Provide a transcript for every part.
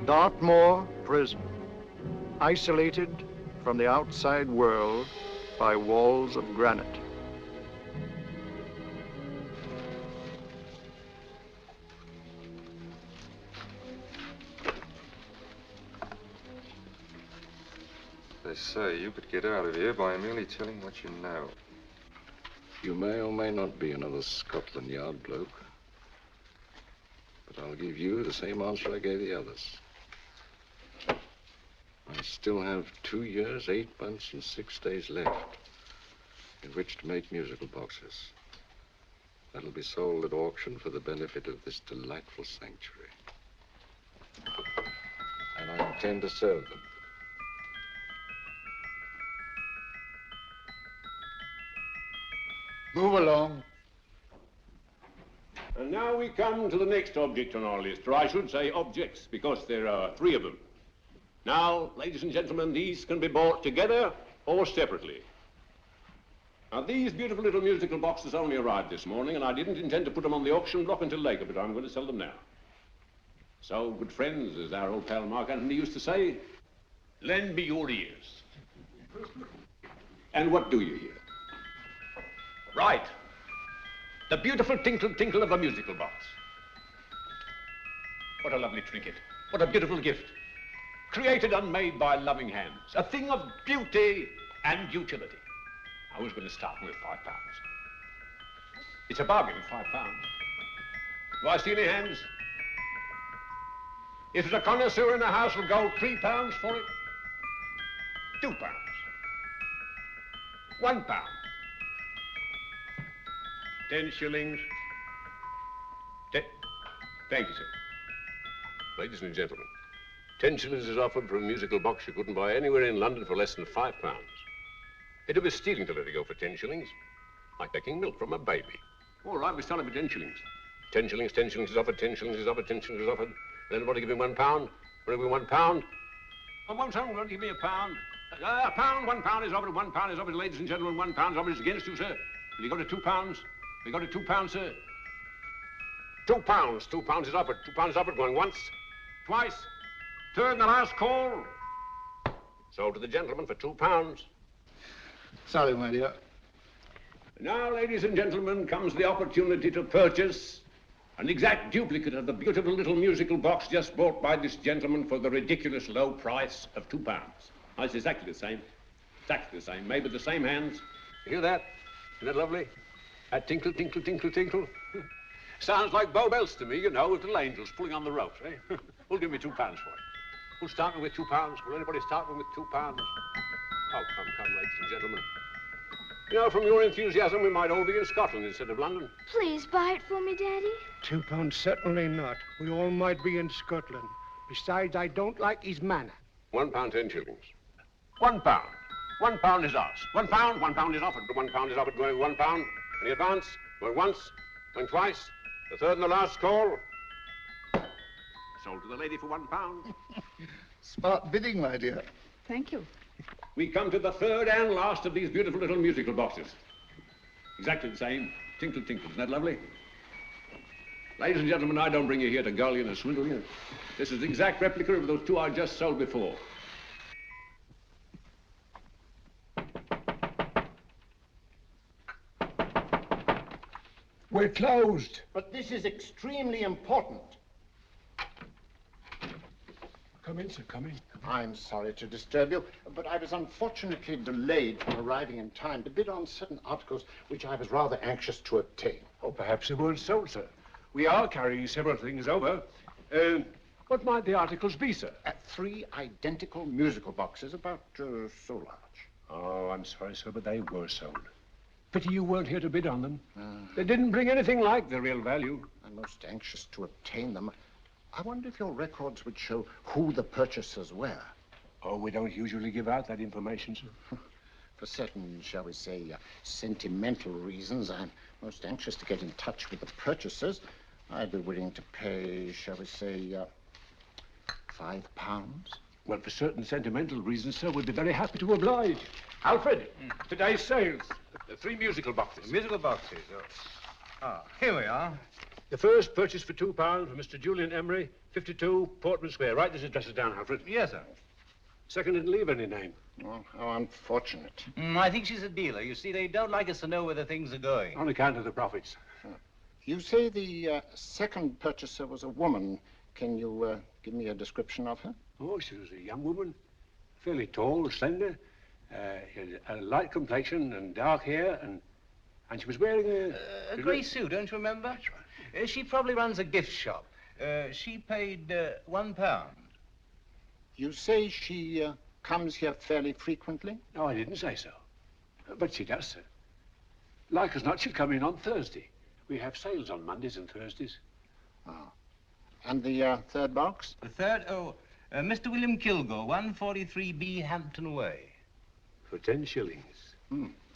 Dartmoor Prison, isolated from the outside world by walls of granite. They say you could get out of here by merely telling what you know. You may or may not be another Scotland Yard bloke. But I'll give you the same answer I gave the others. I still have 2 years, 8 months, and 6 days left in which to make musical boxes. That'll be sold at auction for the benefit of this delightful sanctuary. And I intend to serve them. Move along. And now we come to the next object on our list, or I should say objects, because there are 3 of them. Now, ladies and gentlemen, these can be bought together or separately. Now, these beautiful little musical boxes only arrived this morning, and I didn't intend to put them on the auction block until later, but I'm going to sell them now. So, good friends, as our old pal Mark Antony used to say, lend me your ears. And what do you hear? Right. The beautiful tinkle tinkle of a musical box. What a lovely trinket. What a beautiful gift. Created and made by loving hands. A thing of beauty and utility. I was going to start with £5. It's a bargain, £5. Do I see any hands? If there's a connoisseur in the house, will go £3 for it. £2. £1. 10 shillings. Thank you, sir. Ladies and gentlemen, 10 shillings is offered for a musical box you couldn't buy anywhere in London for less than £5. It'd be stealing to let it go for 10 shillings, like taking milk from a baby. All right, we sell it for 10 shillings. 10 shillings, 10 shillings is offered, 10 shillings is offered, 10 shillings is offered. Then anybody give him £1? Want to give him £1? I won't someone give me £1. £1, £1 is offered, £1 is offered, ladies and gentlemen, £1 is offered is against you, sir. Will you go to £2? We got it £2, sir. £2. £2 is offered. £2 is offered. Going once, twice, third and the last call. Sold to the gentleman for £2. Sorry, my dear. Now, ladies and gentlemen, comes the opportunity to purchase an exact duplicate of the beautiful little musical box just bought by this gentleman for the ridiculous low price of £2. Now, it's exactly the same. Exactly the same. Made with the same hands. You hear that? Isn't that lovely? That tinkle, tinkle, tinkle, tinkle. Sounds like Bow Bells to me, you know, with little angels pulling on the ropes, eh? Who'll give me £2 for it? Who'll start me with £2? Will anybody start me with £2? Oh, come, ladies and gentlemen. You know, from your enthusiasm, we might all be in Scotland instead of London. Please buy it for me, Daddy. £2, certainly not. We all might be in Scotland. Besides, I don't like his manner. £1, 10 shillings. £1. £1 is ours. £1 is offered. £1 is offered. Going £1. Any advance? Going once, going twice, the third and the last call. Sold to the lady for £1. Smart bidding, my dear. Thank you. We come to the third and last of these beautiful little musical boxes. Exactly the same. Tinkle, tinkle. Isn't that lovely? Ladies and gentlemen, I don't bring you here to gull you and swindle you. This is the exact replica of those 2 I just sold before. We're closed. But this is extremely important. Come in, sir, come in. I'm sorry to disturb you, but I was unfortunately delayed from arriving in time to bid on certain articles which I was rather anxious to obtain. Oh, perhaps they weren't sold, sir. We are carrying several things over. What might the articles be, sir? 3 identical musical boxes, about so large. Oh, I'm sorry, sir, but they were sold. Pity you weren't here to bid on them. They didn't bring anything like the real value. I'm most anxious to obtain them. I wonder if your records would show who the purchasers were. Oh, we don't usually give out that information, sir. For certain, shall we say, sentimental reasons, I'm most anxious to get in touch with the purchasers. I'd be willing to pay, shall we say, £5. Well, for certain sentimental reasons, sir, we'd be very happy to oblige. Alfred, today's sales. The 3 musical boxes. Musical boxes? Oh, here we are. The first purchase for £2 from Mr. Julian Emery, 52 Portman Square. Write these addresses down, Alfred. Yes, sir. Second didn't leave any name. Oh, how unfortunate. I think she's a dealer. You see, they don't like us to know where the things are going. On account of the profits. You say the second purchaser was a woman. Can you give me a description of her? Oh, she was a young woman, fairly tall, slender, had a light complexion and dark hair, and she was wearing A grey suit, don't you remember? That's right. She probably runs a gift shop. She paid £1. You say she comes here fairly frequently? No, I didn't say so. But she does, sir. Like as not, she'll come in on Thursday. We have sales on Mondays and Thursdays. Oh. And the third box? The third, Mr. William Kilgore, 143B Hampton Way. For 10 shillings.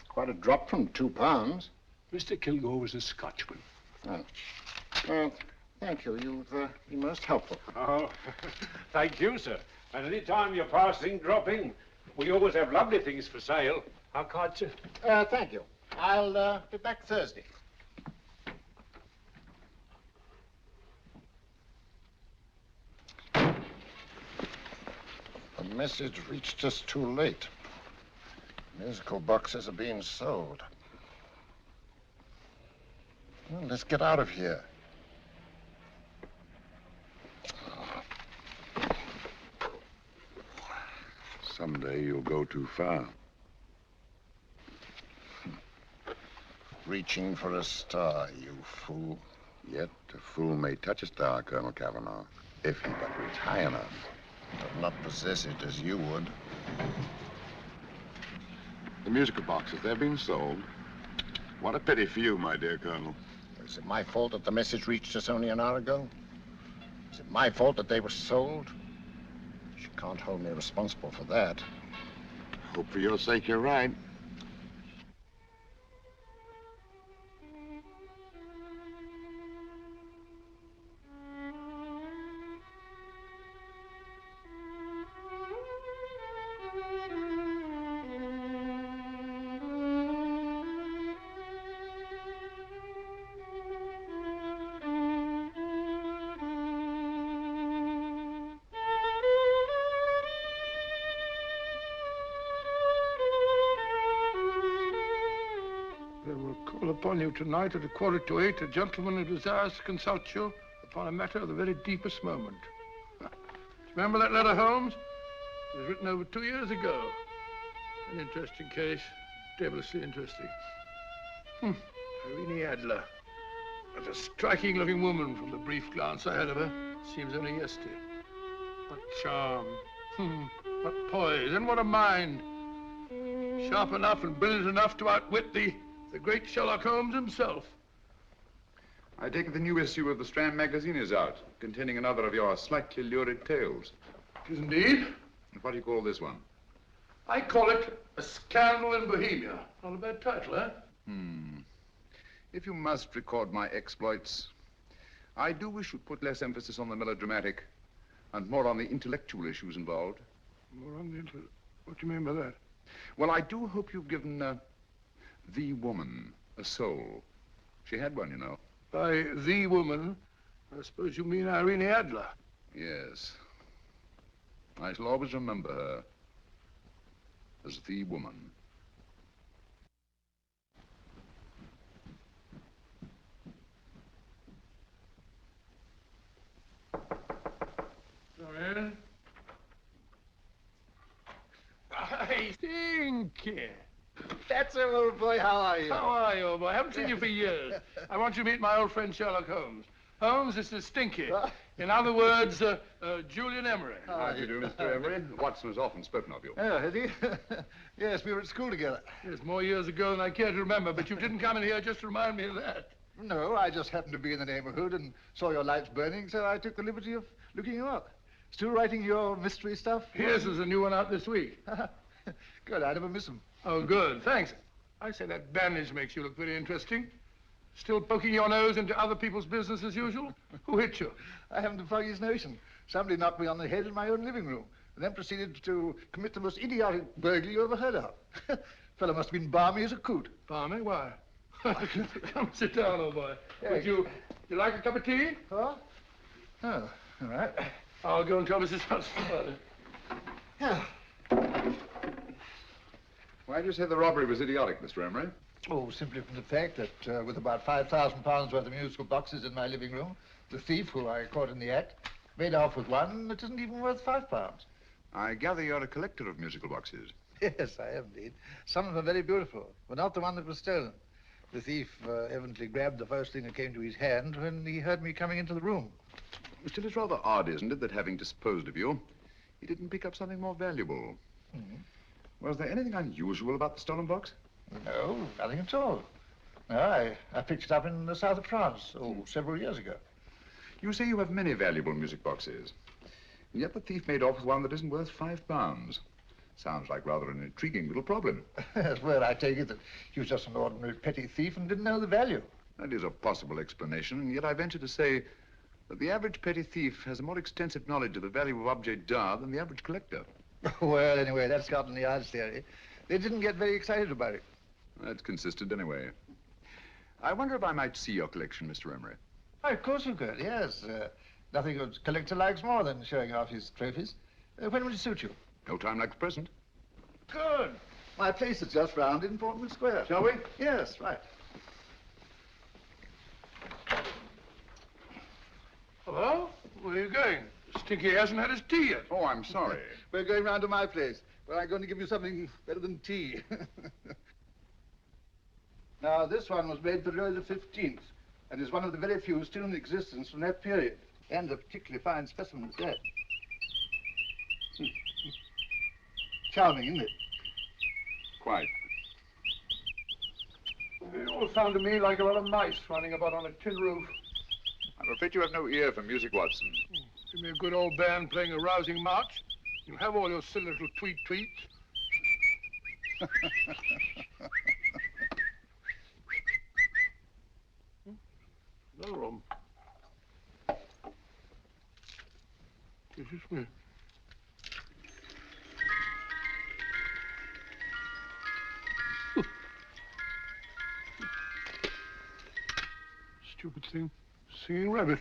Quite a drop from £2. Mr. Kilgore was a Scotchman. Oh. Well, thank you. You've been most helpful. Oh, thank you, sir. And any time you're passing, drop in. We always have lovely things for sale. How kind, sir? Thank you. I'll be back Thursday. The message reached us too late. Musical boxes are being sold. Well, let's get out of here. Someday you'll go too far. Reaching for a star, you fool. Yet a fool may touch a star, Colonel Cavanaugh, if he but reach high enough. But not possess it as you would. The musical boxes, they're being sold. What a pity for you, my dear Colonel. Is it my fault that the message reached us only an hour ago? Is it my fault that they were sold? You can't hold me responsible for that. Hope for your sake you're right. Upon you tonight at 7:45, a gentleman who desires to consult you upon a matter of the very deepest moment. Remember that letter, Holmes? It was written over 2 years ago. An interesting case, devilishly interesting. Irene Adler. What a striking-looking woman from the brief glance I had of her. Seems only yesterday. What charm. What poise, and what a mind. Sharp enough and brilliant enough to outwit the great Sherlock Holmes himself. I take it the new issue of the Strand magazine is out, containing another of your slightly lurid tales. It is indeed. And what do you call this one? I call it A Scandal in Bohemia. Not a bad title, eh? If you must record my exploits, I do wish you'd put less emphasis on the melodramatic and more on the intellectual issues involved. More on the what do you mean by that? Well, I do hope you've given the woman a soul. She had one, you know. By the woman, I suppose you mean Irene Adler. Yes. I shall always remember her as the woman. Come in. I Stinky. That's it, old boy. How are you? How are you, old boy? I haven't seen you for years. I want you to meet my old friend Sherlock Holmes. Holmes, this is Stinky. In other words, Julian Emery. How do you do, Mr. Emery? Watson has often spoken of you. Oh, has he? Yes, we were at school together. Yes, more years ago than I care to remember, but you didn't come in here just to remind me of that. No, I just happened to be in the neighborhood and saw your lights burning, so I took the liberty of looking you up. Still writing your mystery stuff? Yes, there's a new one out this week. Good, I never miss them. Oh, good, thanks. I say that bandage makes you look very interesting. Still poking your nose into other people's business as usual? Who hit you? I haven't the foggiest notion. Somebody knocked me on the head in my own living room, and then proceeded to commit the most idiotic burglary you ever heard of. Fellow must have been balmy as a coot. Balmy? Why? Come sit down, old boy. Would you like a cup of tea? Huh? Oh, all right. I'll go and tell Mrs. Hudson. Yeah. Why do you say the robbery was idiotic, Mr. Emery? Oh, simply from the fact that with about £5,000 worth of musical boxes in my living room, the thief, who I caught in the act, made off with one that isn't even worth £5. I gather you're a collector of musical boxes. Yes, I am indeed. Some of them are very beautiful, but not the one that was stolen. The thief evidently grabbed the first thing that came to his hand when he heard me coming into the room. Still, it's rather odd, isn't it, that having disposed of you, he didn't pick up something more valuable. Was there anything unusual about the stolen box? No, nothing at all. No, I picked it up in the south of France, several years ago. You say you have many valuable music boxes, and yet the thief made off with one that isn't worth £5. Sounds like rather an intriguing little problem. Well, I take it that he was just an ordinary petty thief and didn't know the value. That is a possible explanation, and yet I venture to say that the average petty thief has a more extensive knowledge of the value of objets d'art than the average collector. Well, anyway, that's Scotland Yard's theory. They didn't get very excited about it. That's consistent anyway. I wonder if I might see your collection, Mr. Emery. Why, of course you could, yes. Nothing a collector likes more than showing off his trophies. When would it suit you? No time like the present. Good. My place is just round in Portman Square. Shall we? Yes, right. Hello? Where are you going? Stinky hasn't had his tea yet. Oh, I'm sorry. We're going round to my place, where I'm going to give you something better than tea. Now, this one was made for Louis XV, and is one of the very few still in existence from that period. And a particularly fine specimen at that. Charming, isn't it? Quite. It all sounded to me like a lot of mice running about on a tin roof. I'm afraid you have no ear for music, Watson. Give me a good old band playing a rousing march. You have all your silly little tweets. Another room. This is me. Stupid thing. Singing rabbit.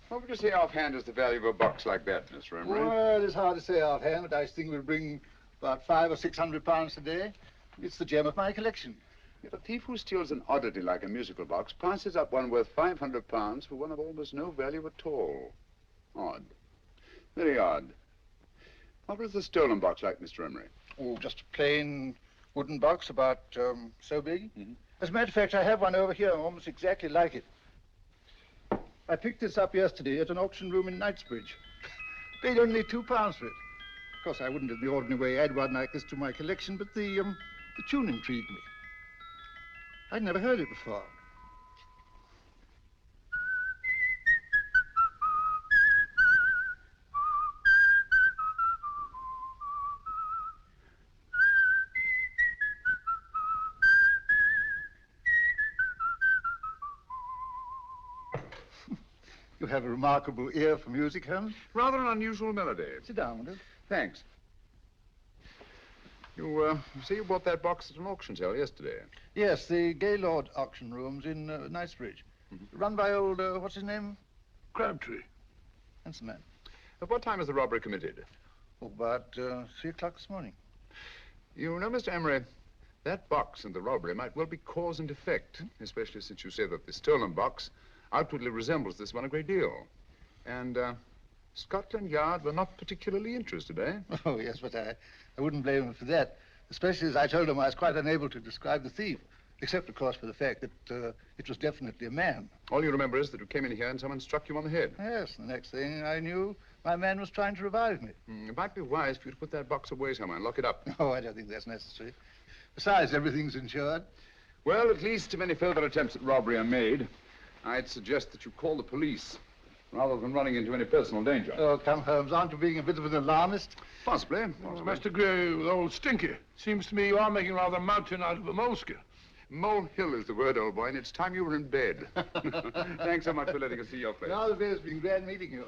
What would you say offhand is the value of a box like that, Mr. Emery? Well, it's hard to say offhand, but I think we'll bring about £500 or £600 today. It's the gem of my collection. Yet a thief who steals an oddity like a musical box passes up one worth £500 for one of almost no value at all. Odd. Very odd. What was the stolen box like, Mr. Emery? Oh, just a plain wooden box about so big. As a matter of fact, I have one over here almost exactly like it. I picked this up yesterday at an auction room in Knightsbridge. Paid only £2 for it. Of course, I wouldn't in the ordinary way add one like this to my collection, but the tune intrigued me. I'd never heard it before. You have a remarkable ear for music, Holmes. Rather an unusual melody. Sit down, will you? Thanks. You say you bought that box at an auction sale yesterday? Yes, the Gaylord auction rooms in Knightsbridge. Run by old, what's his name? Crabtree. Handsome man. At what time was the robbery committed? Oh, about 3 o'clock this morning. You know, Mr. Emery, that box and the robbery might well be cause and effect, especially since you say that the stolen box outwardly resembles this one a great deal. And Scotland Yard were not particularly interested, eh? Oh, yes, but I wouldn't blame him for that, especially as I told him I was quite unable to describe the thief, except, of course, for the fact that it was definitely a man. All you remember is that you came in here and someone struck you on the head. Yes, the next thing I knew, my man was trying to revive me. It might be wise for you to put that box away somewhere and lock it up. Oh, I don't think that's necessary. Besides, everything's insured. Well, at least if any further attempts at robbery are made, I'd suggest that you call the police, rather than running into any personal danger. Oh, come, Holmes, aren't you being a bit of an alarmist? Possibly. I must agree with old Stinky. Seems to me you are making rather a mountain out of a molehill. Molehill is the word, old boy, and it's time you were in bed. Thanks so much for letting us see your place. Now, the day has been glad meeting you.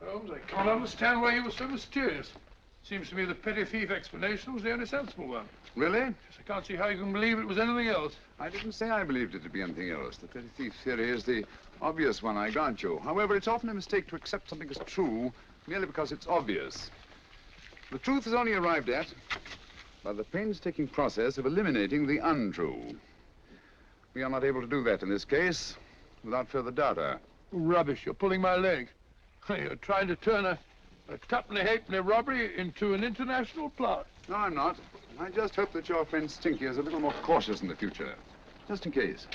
Holmes, I can't understand why you were so mysterious. Seems to me the petty thief explanation was the only sensible one. Really? Yes, I can't see how you can believe it was anything else. I didn't say I believed it to be anything else. The petty thief theory is the obvious one, I grant you. However, it's often a mistake to accept something as true merely because it's obvious. The truth is only arrived at by the painstaking process of eliminating the untrue. We are not able to do that in this case without further data. Rubbish, you're pulling my leg. You're trying to turn a tuppenny halfpenny robbery into an international plot. No, I'm not. I just hope that your friend Stinky is a little more cautious in the future. Just in case.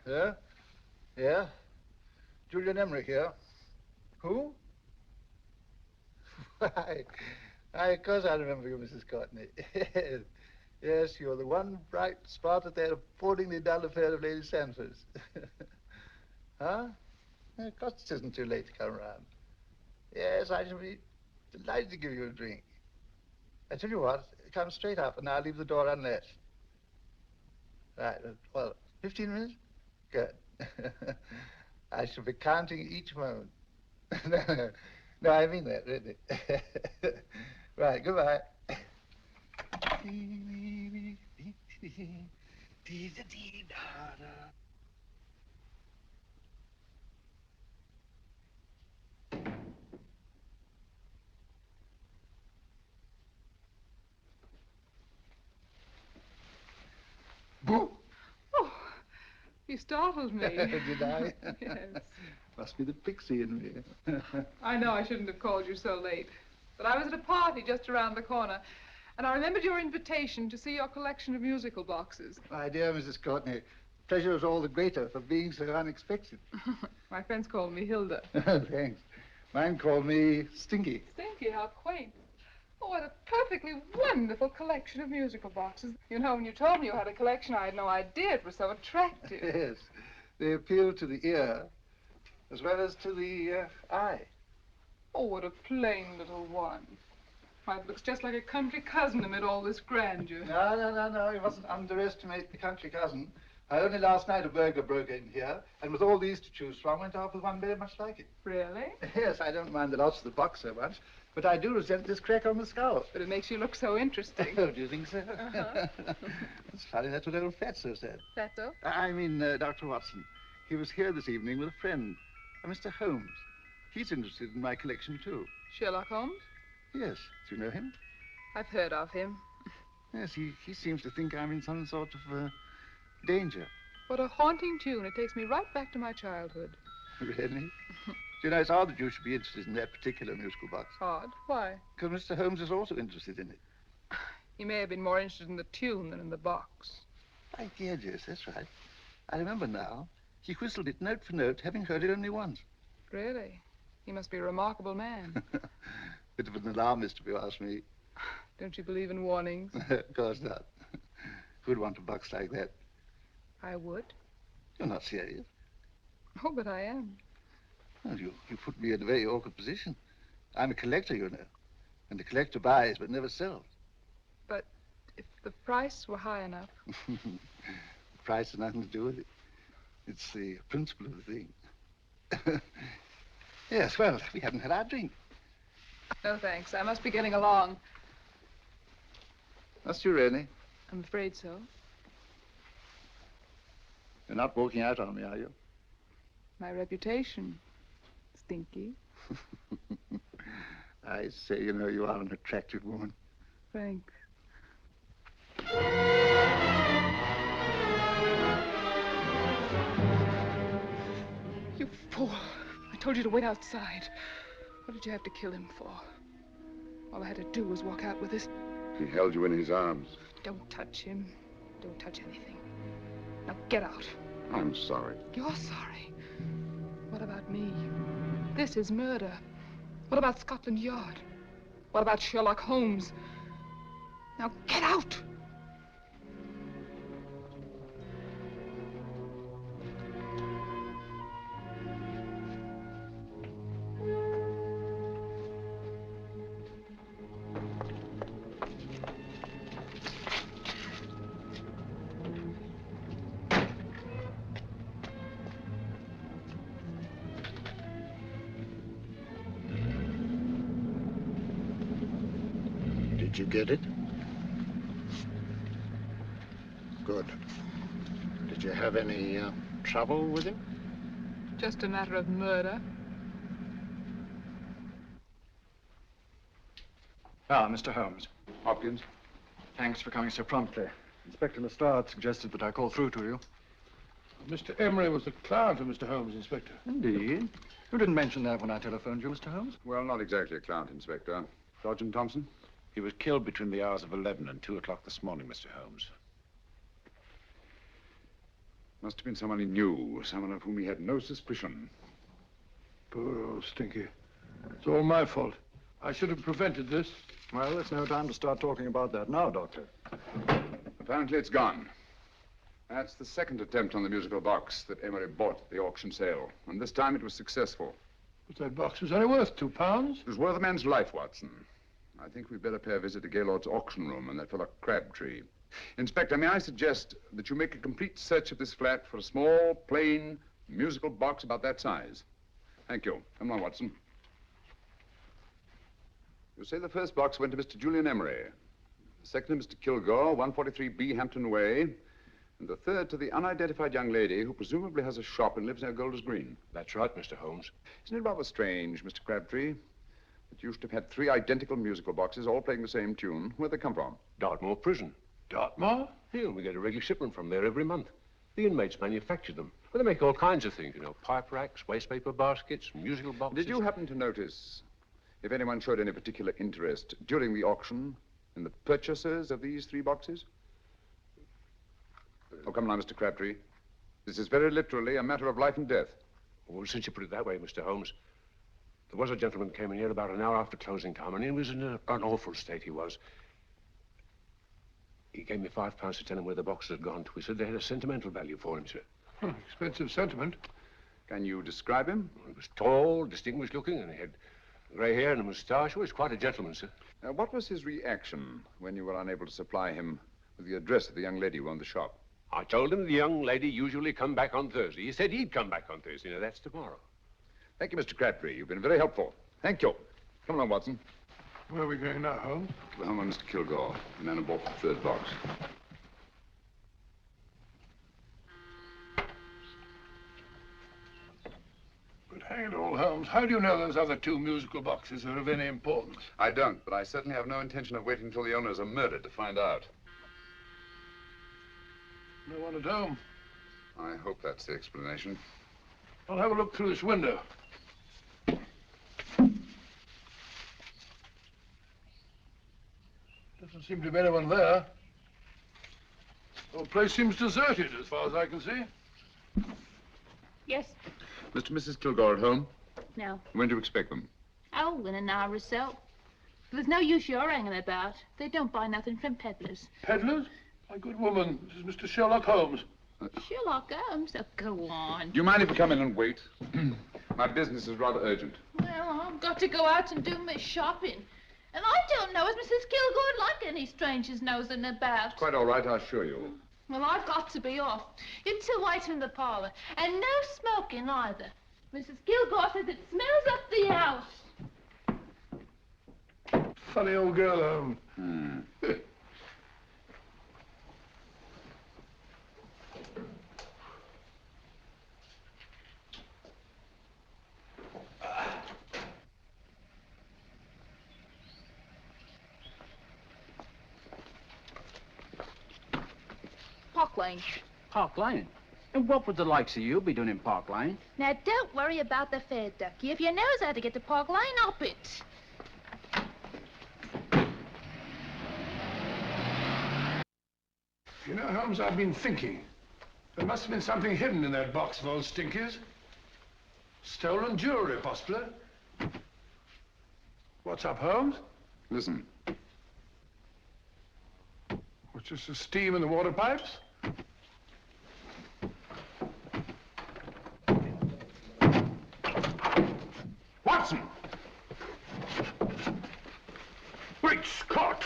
Yeah? Yeah? Julian Emery here. Who? Why, of course I remember you, Mrs. Courtney. Yes, you're the one bright spot at that appallingly dull affair of Lady Sanford's. Huh? Of course it isn't too late to come around. Yes, I shall be delighted to give you a drink. I tell you what, come straight up and I'll leave the door unlatched. Right, well, 15 minutes? Good. I shall be counting each moment. No, I mean that, really. Right, goodbye. Boo! Oh, you startled me. Did I? Yes. Must be the pixie in me. I know I shouldn't have called you so late, but I was at a party just around the corner, and I remembered your invitation to see your collection of musical boxes. My dear Mrs. Courtney, the pleasure is all the greater for being so unexpected. My friends call me Hilda. Thanks. Mine called me Stinky. Stinky, how quaint. Oh, what a perfectly wonderful collection of musical boxes. You know, when you told me you had a collection, I had no idea it was so attractive. Yes. They appeal to the ear as well as to the eye. Oh, what a plain little one. Why, it looks just like a country cousin amid all this grandeur. No. You mustn't underestimate the country cousin. Only last night a burglar broke in here, and with all these to choose from, went off with one very much like it. Really? Yes, I don't mind the loss of the box so much, but I do resent this crack on the skull. But it makes you look so interesting. Oh, do you think so? Uh-huh. It's funny, that's what old Fatso said. Fatso? I mean, Dr. Watson. He was here this evening with a friend, a Mr. Holmes. He's interested in my collection, too. Sherlock Holmes? Yes. Do you know him? I've heard of him. Yes, he seems to think I'm in some sort of danger. What a haunting tune. It takes me right back to my childhood. Really? You know, it's odd that you should be interested in that particular musical box. Odd? Why? Because Mr. Holmes is also interested in it. He may have been more interested in the tune than in the box. My dear Jess, that's right. I remember now. He whistled it note for note, having heard it only once. Really? He must be a remarkable man. Bit of an alarmist, if you ask me. Don't you believe in warnings? Of course not. Who'd want a box like that? I would. You're not serious. Oh, but I am. Well, you put me in a very awkward position. I'm a collector, you know. And the collector buys but never sells. But if the price were high enough... The price has nothing to do with it. It's the principle of the thing. Yes, well, we haven't had our drink. No, thanks. I must be getting along. Must you really? I'm afraid so. You're not walking out on me, are you? My reputation. Stinky. I say, you know, you are an attractive woman. Thanks. You fool. I told you to wait outside. What did you have to kill him for? All I had to do was walk out with this. He held you in his arms. Don't touch him. Don't touch anything. Now get out. I'm sorry. You're sorry. What about me? This is murder. What about Scotland Yard? What about Sherlock Holmes? Now get out! Did you get it? Good. Did you have any trouble with him? Just a matter of murder. Ah, Mr. Holmes. Hopkins. Thanks for coming so promptly. Inspector Lestrade suggested that I call through to you. Mr. Emery was the client of Mr. Holmes, Inspector. Indeed. You didn't mention that when I telephoned you, Mr. Holmes. Well, not exactly a client, Inspector. Sergeant Thompson? He was killed between the hours of 11 and 2 o'clock this morning, Mr. Holmes. Must have been someone he knew, someone of whom he had no suspicion. Poor old Stinky. It's all my fault. I should have prevented this. Well, it's no time to start talking about that now, Doctor. Apparently it's gone. That's the second attempt on the musical box that Emery bought at the auction sale. And this time it was successful. But that box was only worth £2. It was worth a man's life, Watson. I think we'd better pay a visit to Gaylord's auction room and that fellow Crabtree. Inspector, may I suggest that you make a complete search of this flat for a small, plain, musical box about that size? Thank you. Come on, Watson. You say the first box went to Mr. Julian Emery. The second to Mr. Kilgore, 143B Hampton Way. And the third to the unidentified young lady who presumably has a shop and lives near Golders Green. That's right, Mr. Holmes. Isn't it rather strange, Mr. Crabtree, that you should have had 3 identical musical boxes all playing the same tune? Where'd they come from? Dartmoor Prison. Dartmoor? Yeah, we get a regular shipment from there every month. The inmates manufacture them. Well, they make all kinds of things, you know, pipe racks, wastepaper baskets, musical boxes. Did you happen to notice if anyone showed any particular interest during the auction in the purchasers of these 3 boxes? Oh, come now, Mr. Crabtree. This is very literally a matter of life and death. Well, since you put it that way, Mr. Holmes, there was a gentleman came in here about an hour after closing time, and he was in an awful state, he was. He gave me £5 to tell him where the boxes had gone to. He said they had a sentimental value for him, sir. Expensive sentiment. Can you describe him? Well, he was tall, distinguished looking, and he had grey hair and a moustache. He was quite a gentleman, sir. What was his reaction when you were unable to supply him with the address of the young lady who owned the shop? I told him the young lady usually come back on Thursday. He said he'd come back on Thursday. Now, that's tomorrow. Thank you, Mr. Crabtree. You've been very helpful. Thank you. Come along, Watson. Where are we going now, Holmes? To the home of Mr. Kilgore, the man who bought the 3rd box. But hang it all, Holmes, how do you know those other 2 musical boxes are of any importance? I don't, but I certainly have no intention of waiting until the owners are murdered to find out. No one at home. I hope that's the explanation. I'll have a look through this window. Doesn't seem to be anyone there. The whole place seems deserted, as far as I can see. Yes. Mr. and Mrs. Kilgore at home? No. When do you expect them? Oh, in an hour or so. There's no use your hanging about. They don't buy nothing from peddlers. Peddlers? My good woman, this is Mr. Sherlock Holmes. Sherlock Holmes? Oh, go on. Do you mind if we come in and wait? My business is rather urgent. Well, I've got to go out and do my shopping. And I don't know if Mrs. Kilgore'd like any strangers nosing about. Quite all right, I assure you. Well, I've got to be off. You two wait in the parlor. And no smoking either. Mrs. Kilgore says it smells up the house. Funny old girl, Holmes. Park Lane. Park Lane? And what would the likes of you be doing in Park Lane? Now, don't worry about the fare, Ducky. If you knows how to get to Park Lane, up it. You know, Holmes, I've been thinking. There must have been something hidden in that box of old Stinky's. Stolen jewelry, possibly. What's up, Holmes? Listen. What's this, the steam in the water pipes? Watson! Great Scott!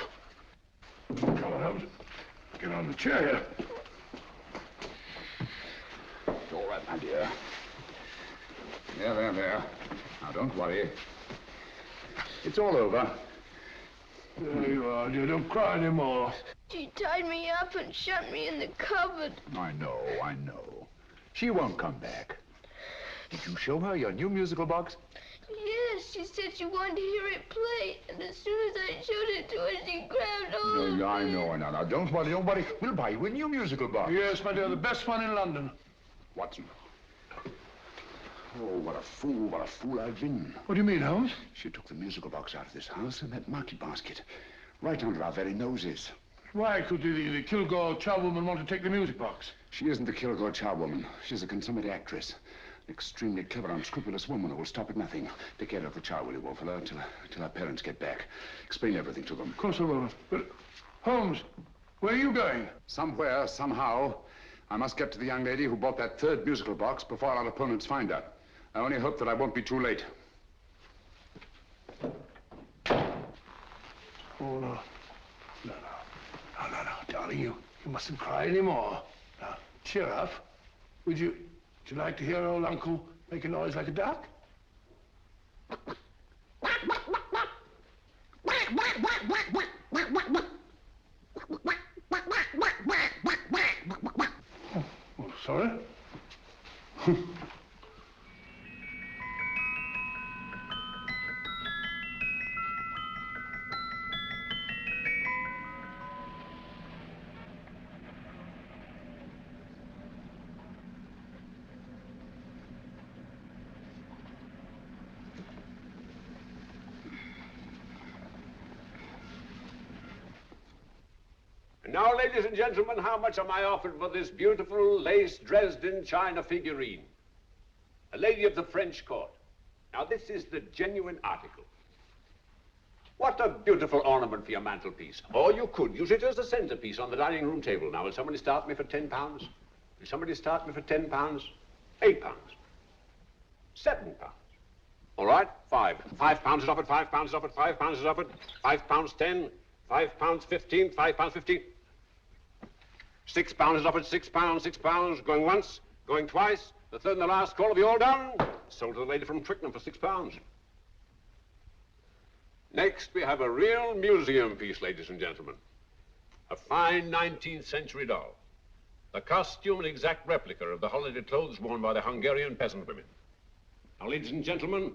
Come on, Holmes. Get on the chair here. It's all right, my dear. There. Now, don't worry. It's all over. There you are, dear. Don't cry anymore. She tied me up and shut me in the cupboard. I know. She won't come back. Did you show her your new musical box? Yes, she said she wanted to hear it play, and as soon as I showed it to her, she grabbed hold of No, I it. know. Now, don't worry. We'll buy you a new musical box. Yes, my dear, the best one in London. Watson. Oh, what a fool I've been. What do you mean, Holmes? She took the musical box out of this house in that market basket, right under our very noses. Why could the Kilgore charwoman want to take the music box? She isn't the Kilgore charwoman. She's a consummate actress. An extremely clever, unscrupulous woman who will stop at nothing. Take care of the child, will you, Wolfella, till our parents get back. Explain everything to them. Of course I will. But, Holmes, where are you going? Somewhere, somehow, I must get to the young lady who bought that third musical box before our opponents find her. I only hope that I won't be too late. Oh, no. No, darling, you mustn't cry anymore. Now, cheer up. Would you like to hear old Uncle make a noise like a duck? Oh, sorry? And now, ladies and gentlemen, how much am I offered for this beautiful lace Dresden china figurine? A lady of the French court. Now, this is the genuine article. What a beautiful ornament for your mantelpiece. Or you could use it as a centerpiece on the dining room table. Now, will somebody start me for £10? Will somebody start me for £10? £8? £7? All right, £5 is offered, £5 is offered, £5 is offered, £5.10, £5.15, £5.15. £6 is offered, £6, going once, going twice, the third and the last call. Have you all done? Sold to the lady from Twickenham for £6. Next, we have a real museum piece, ladies and gentlemen. A fine 19th century doll. The costume an exact replica of the holiday clothes worn by the Hungarian peasant women. Now, ladies and gentlemen,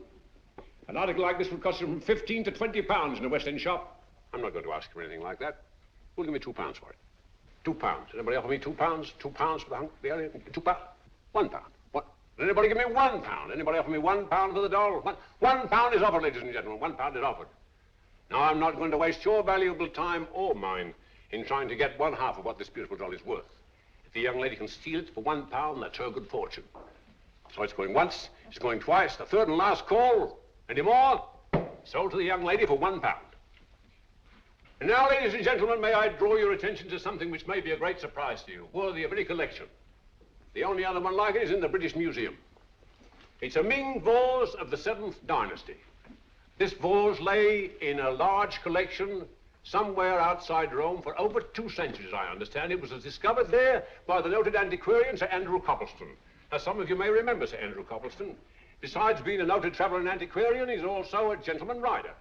an article like this would cost you from £15 to £20 in a West End shop. I'm not going to ask you for anything like that. Who'll give me £2 for it? £2. Anybody offer me £2? £2 for the Hungarian? £2? £1. What? Anybody give me £1? Anybody offer me £1 for the doll? £1 is offered, ladies and gentlemen. £1 is offered. Now, I'm not going to waste your valuable time or mine in trying to get one half of what this beautiful doll is worth. If the young lady can steal it for £1, that's her good fortune. So it's going once, it's going twice, the third and last call. Any more? Sold to the young lady for £1. And now, ladies and gentlemen, may I draw your attention to something which may be a great surprise to you, worthy of any collection. The only other one like it is in the British Museum. It's a Ming vase of the 7th dynasty. This vase lay in a large collection somewhere outside Rome for over 2 centuries, I understand. It was discovered there by the noted antiquarian Sir Andrew Coppleston. Now, some of you may remember Sir Andrew Coppleston. Besides being a noted traveler and antiquarian, he's also a gentleman rider.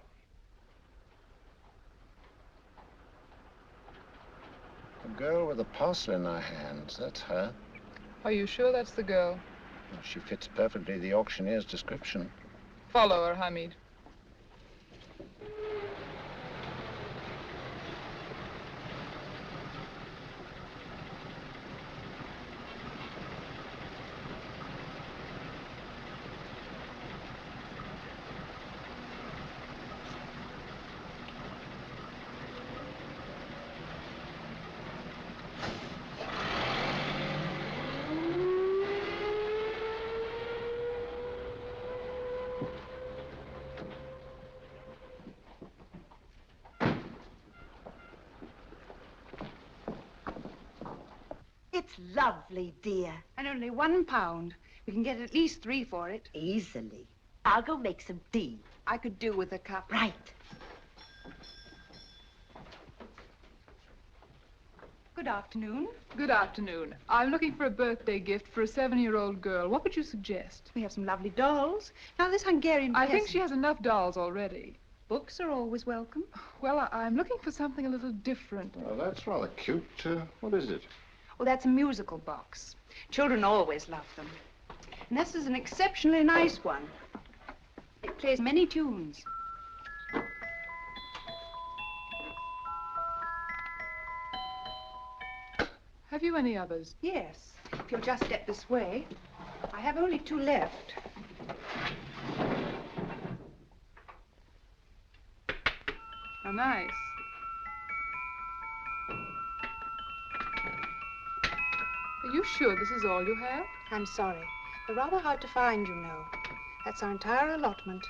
The girl with the parcel in her hands, that's her. Are you sure that's the girl? Well, she fits perfectly the auctioneer's description. Follow her, Hamid. It's lovely, dear. And only £1. We can get at least 3 for it. Easily. I'll go make some tea. I could do with a cup. Right. Good afternoon. Good afternoon. I'm looking for a birthday gift for a 7-year-old girl. What would you suggest? We have some lovely dolls. Now, this Hungarian I think peasant- she has enough dolls already. Books are always welcome. Well, I'm looking for something a little different. Well, that's rather cute. What is it? Well, that's a musical box. Children always love them. And this is an exceptionally nice one. It plays many tunes. Have you any others? Yes, if you'll just step this way. I have only 2 left. How nice. Are you sure this is all you have? I'm sorry. They're rather hard to find, you know. That's our entire allotment.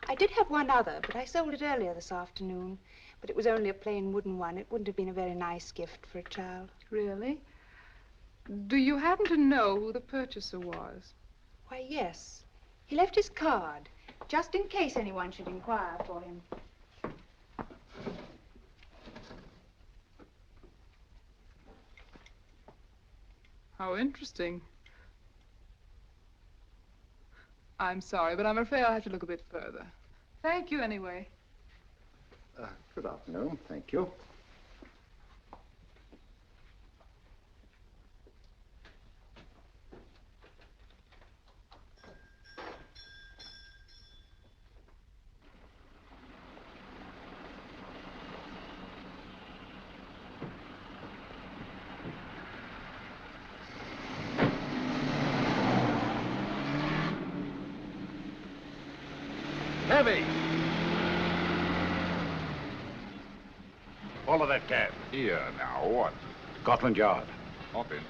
I did have one other, but I sold it earlier this afternoon. But it was only a plain wooden one. It wouldn't have been a very nice gift for a child. Really? Do you happen to know who the purchaser was? Why, yes. He left his card, just in case anyone should inquire for him. How interesting. I'm sorry, but I'm afraid I'll have to look a bit further. Thank you anyway. Good afternoon. Thank you. Heavy! Follow that cab. Here, now, what? Scotland Yard. Hop in.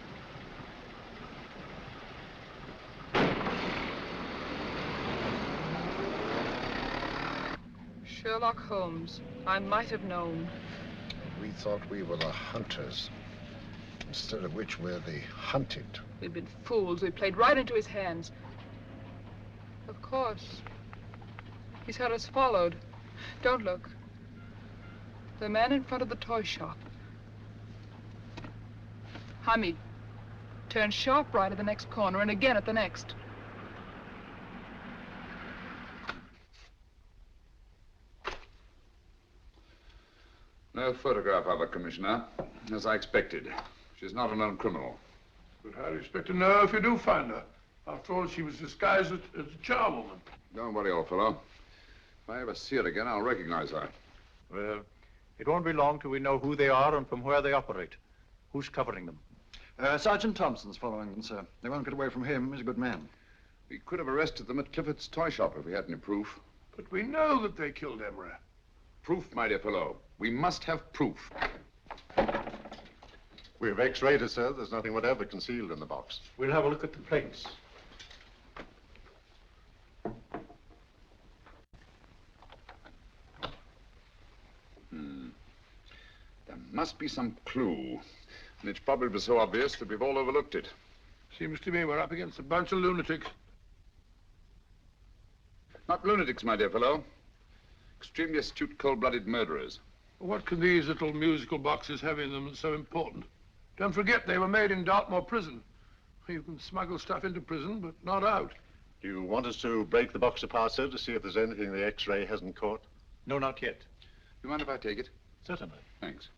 Sherlock Holmes. I might have known. We thought we were the hunters, instead of which we're the hunted. We've been fools. We played right into his hands. Of course. He's had us followed. Don't look. The man in front of the toy shop. Hamid. Turn sharp right at the next corner and again at the next. No photograph of her, Commissioner, as I expected. She's not a known criminal. But how do you expect to know if you do find her? After all, she was disguised as a charwoman. Don't worry, old fellow. If I ever see her again, I'll recognize her. Well, it won't be long till we know who they are and from where they operate. Who's covering them? Sergeant Thompson's following them, sir. They won't get away from him. He's a good man. We could have arrested them at Clifford's toy shop if we had any proof. But we know that they killed Emra. Proof, my dear fellow. We must have proof. We've x-rayed it, sir. There's nothing whatever concealed in the box. We'll have a look at the plates. There must be some clue. And it's probably so obvious that we've all overlooked it. Seems to me we're up against a bunch of lunatics. Not lunatics, my dear fellow. Extremely astute, cold-blooded murderers. What can these little musical boxes have in them that's so important? Don't forget, they were made in Dartmoor prison. You can smuggle stuff into prison, but not out. Do you want us to break the box apart, sir, to see if there's anything the x-ray hasn't caught? No, not yet. You mind if I take it? Certainly. Thanks.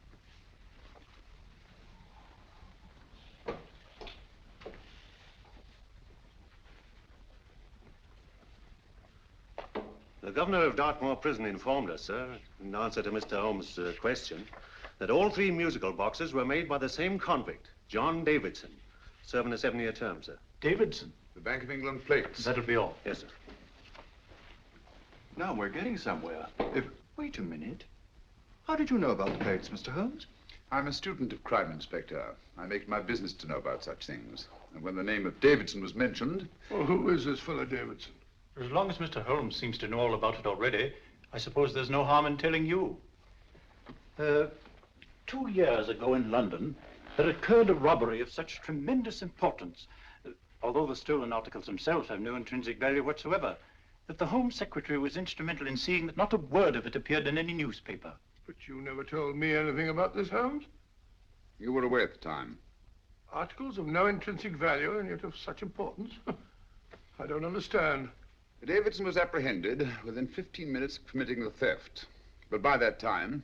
The governor of Dartmoor Prison informed us, sir, in answer to Mr. Holmes' question, that all 3 musical boxes were made by the same convict, John Davidson, serving a 7-year term, sir. Davidson? The Bank of England plates. That'll be all. Yes, sir. Now we're getting somewhere. Wait a minute. How did you know about the plates, Mr. Holmes? I'm a student of crime, Inspector. I make it my business to know about such things. And when the name of Davidson was mentioned... Well, who is this fellow Davidson? As long as Mr. Holmes seems to know all about it already, I suppose there's no harm in telling you. 2 years ago in London, there occurred a robbery of such tremendous importance, although the stolen articles themselves have no intrinsic value whatsoever, that the Home Secretary was instrumental in seeing that not a word of it appeared in any newspaper. But you never told me anything about this, Holmes. You were away at the time. Articles of no intrinsic value and yet of such importance? I don't understand. Davidson was apprehended within 15 minutes of committing the theft. But by that time,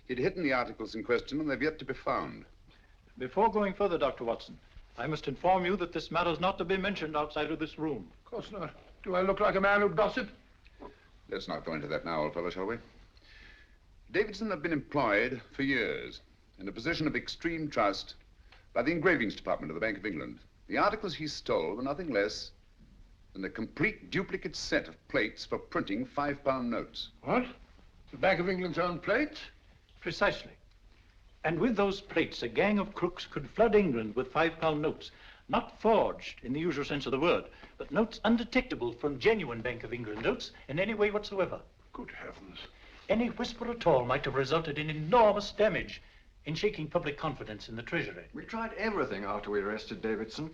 he'd hidden the articles in question and they've yet to be found. Before going further, Dr. Watson, I must inform you that this matter is not to be mentioned outside of this room. Of course not. Do I look like a man who'd gossip? Let's not go into that now, old fellow, shall we? Davidson had been employed for years in a position of extreme trust by the engravings department of the Bank of England. The articles he stole were nothing less than a complete duplicate set of plates for printing £5 notes. What? The Bank of England's own plates? Precisely. And with those plates, a gang of crooks could flood England with £5 notes, not forged in the usual sense of the word, but notes undetectable from genuine Bank of England notes in any way whatsoever. Good heavens. Any whisper at all might have resulted in enormous damage in shaking public confidence in the Treasury. We tried everything after we arrested Davidson.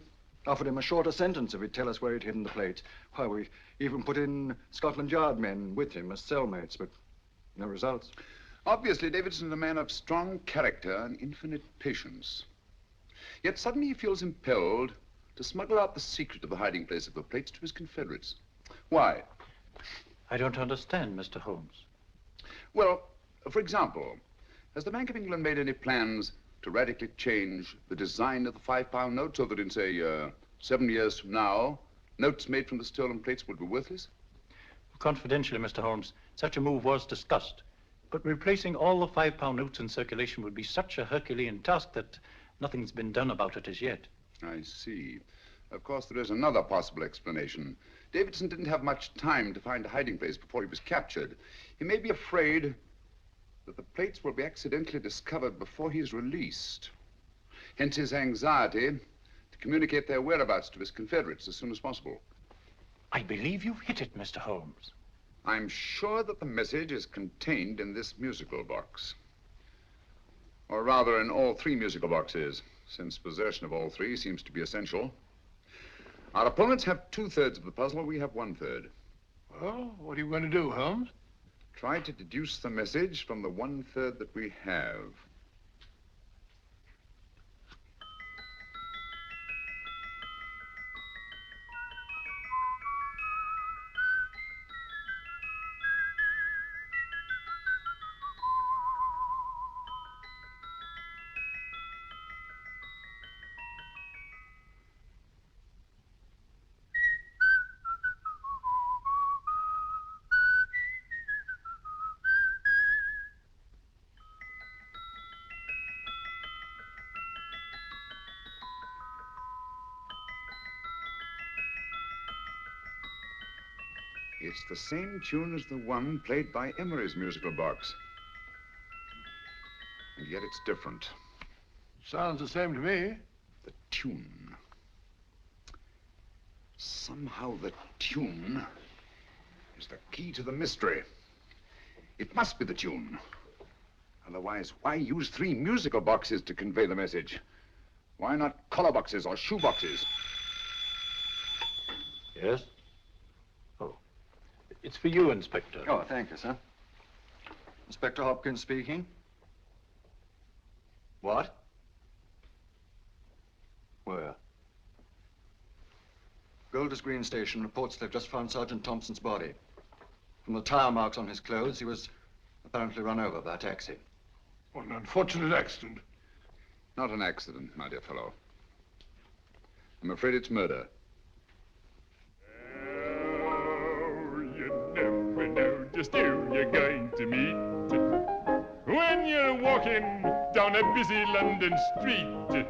Offered him a shorter sentence if he'd tell us where he'd hidden the plates. Why, we even put in Scotland Yard men with him as cellmates, but no results. Obviously, Davidson is a man of strong character and infinite patience. Yet suddenly he feels impelled to smuggle out the secret of the hiding place of the plates to his confederates. Why? I don't understand, Mr. Holmes. Well, for example, has the Bank of England made any plans to radically change the design of the £5 note so that in, say, 7 years from now, notes made from the stolen plates would be worthless? Confidentially, Mr. Holmes, such a move was discussed. But replacing all the £5 notes in circulation would be such a Herculean task that nothing's been done about it as yet. I see. Of course, there is another possible explanation. Davidson didn't have much time to find a hiding place before he was captured. He may be afraid that the plates will be accidentally discovered before he's released. Hence his anxiety to communicate their whereabouts to his confederates as soon as possible. I believe you've hit it, Mr. Holmes. I'm sure that the message is contained in this musical box. Or rather, in all 3 musical boxes, since possession of all 3 seems to be essential. Our opponents have 2/3 of the puzzle, we have 1/3. Well, what are you going to do, Holmes? Try to deduce the message from the 1/3 that we have. It's the same tune as the one played by Emery's musical box. And yet it's different. Sounds the same to me. The tune. Somehow the tune is the key to the mystery. It must be the tune. Otherwise, why use 3 musical boxes to convey the message? Why not collar boxes or shoe boxes? Yes? Oh. It's for you, Inspector. Oh, thank you, sir. Inspector Hopkins speaking. What? Where? Golders Green Station reports they've just found Sergeant Thompson's body. From the tire marks on his clothes, he was apparently run over by a taxi. What an unfortunate accident. Not an accident, my dear fellow. I'm afraid it's murder. Never know just who you're going to meet when you're walking down a busy London street.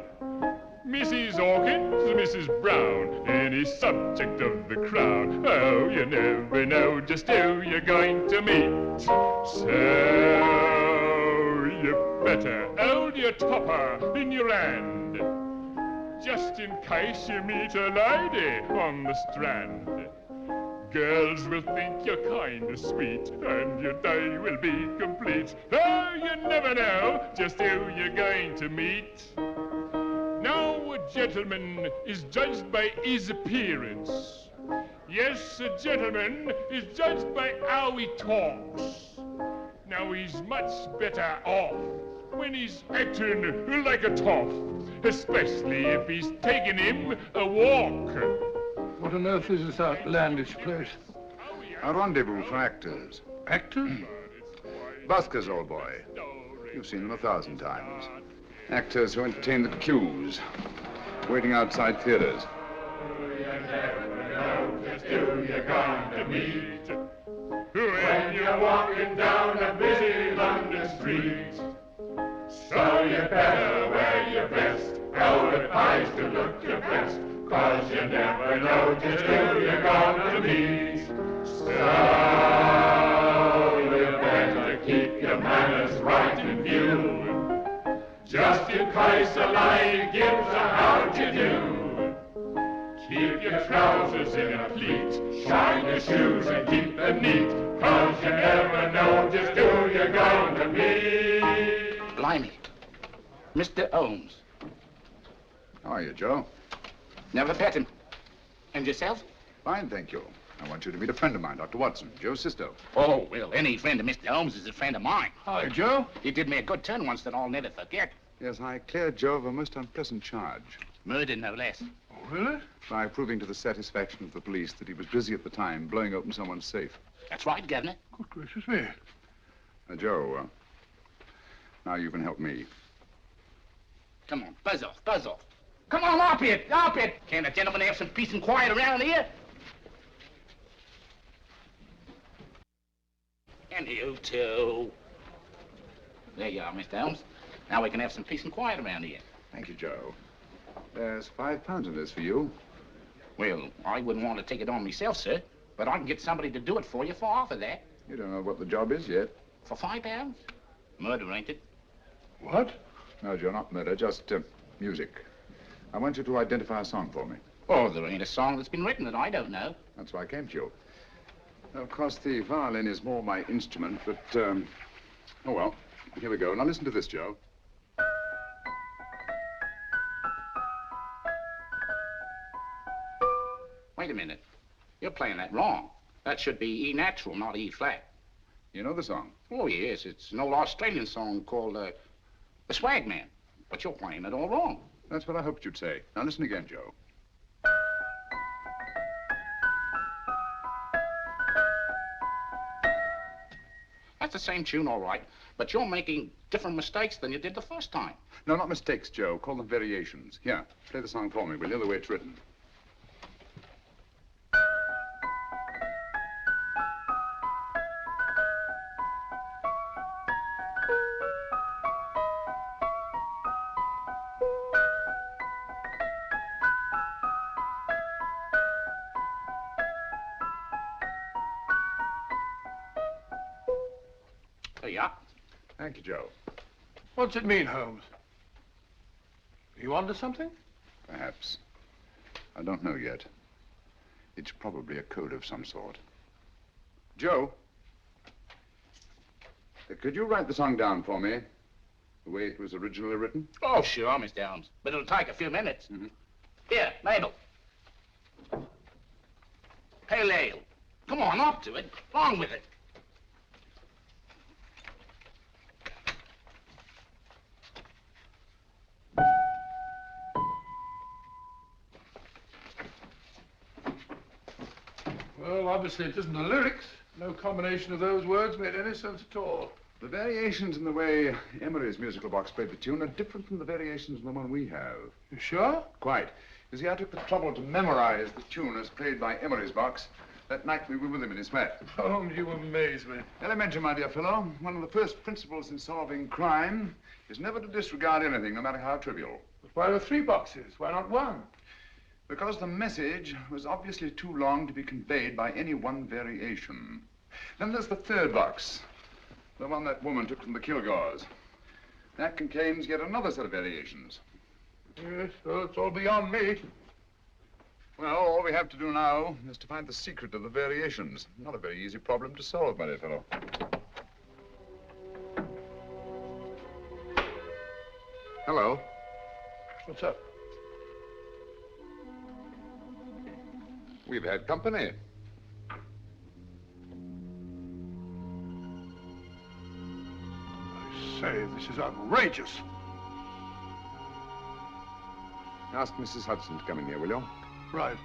Mrs. Hawkins, Mrs. Brown, any subject of the crowd. Oh, you never know just who you're going to meet. So you better hold your topper in your hand, just in case you meet a lady on the Strand. Girls will think you're kind of sweet, and your day will be complete. Oh, you never know just who you're going to meet. Now, a gentleman is judged by his appearance. Yes, a gentleman is judged by how he talks. Now, he's much better off when he's acting like a toff, especially if he's taking him a walk. What on earth is this outlandish place? A rendezvous for actors. Actors? Buskers, old boy. You've seen them 1,000 times. Actors who entertain the queues, waiting outside theaters. Who you're going to meet when you're walking down a busy London street. So you better wear your best, how it pays to look your best, 'cause you never know just who you're going to meet. So you better keep your manners right in view, just in case a lady gives a how'd you do. Keep your trousers in a pleat, shine your shoes and keep them neat, 'cause you never know just who you're going to meet. Blimey. Mr. Holmes. How are you, Joe? Never met him. And yourself? Fine, thank you. I want you to meet a friend of mine, Dr. Watson, Joe's sister. Oh, well, any friend of Mr. Holmes is a friend of mine. Hi, Joe. He did me a good turn once that I'll never forget. Yes, I cleared Joe of a most unpleasant charge. Murder, no less. Oh, really? By proving to the satisfaction of the police that he was busy at the time blowing open someone's safe. That's right, Governor. Good gracious me. Joe, now you can help me. Come on, buzz off, buzz off. Come on, up it, up it. Can't a gentleman have some peace and quiet around here? And you too. There you are, Mr. Holmes. Now we can have some peace and quiet around here. Thank you, Joe. There's £5 in this for you. Well, I wouldn't want to take it on myself, sir, but I can get somebody to do it for you for half of that. You don't know what the job is yet. For £5? Murder, ain't it? What? No, Joe, not murder, just music. I want you to identify a song for me. Oh, there ain't a song that's been written that I don't know. That's why I came to you. Of course, the violin is more my instrument, but, oh, well, here we go. Now listen to this, Joe. Wait a minute. You're playing that wrong. That should be E natural, not E flat. You know the song? Oh, yes. It's an old Australian song called, The Swag Man. But you're playing it all wrong. That's what I hoped you'd say. Now listen again, Joe. That's the same tune, all right. But you're making different mistakes than you did the first time. No, not mistakes, Joe. Call them variations. Here, play the song for me, will you, the way it's written. There you are. Thank you, Joe. What's it mean, Holmes? Are you onto something? Perhaps. I don't know yet. It's probably a code of some sort. Joe, could you write the song down for me, the way it was originally written? Oh, sure, Mr. Holmes. But it'll take a few minutes. Mm-hmm. Here, Mabel. Pale ale. Come on, up to it. Along with it. Well, obviously it isn't the lyrics. No combination of those words made any sense at all. The variations in the way Emery's musical box played the tune are different from the variations in the one we have. You sure? Quite. You see, I took the trouble to memorize the tune as played by Emery's box that night we were with him in his flat. Holmes, you amaze me. Elementary, my dear fellow. One of the first principles in solving crime is never to disregard anything, no matter how trivial. But why are 3 boxes? Why not 1? Because the message was obviously too long to be conveyed by any one variation. Then there's the 3rd box, the one that woman took from the Kilgores. That contains yet another set of variations. Yes, well, it's all beyond me. Well, all we have to do now is to find the secret of the variations. Not a very easy problem to solve, my dear fellow. Hello. What's up? We've had company. I say, this is outrageous. Ask Mrs. Hudson to come in here, will you? Right.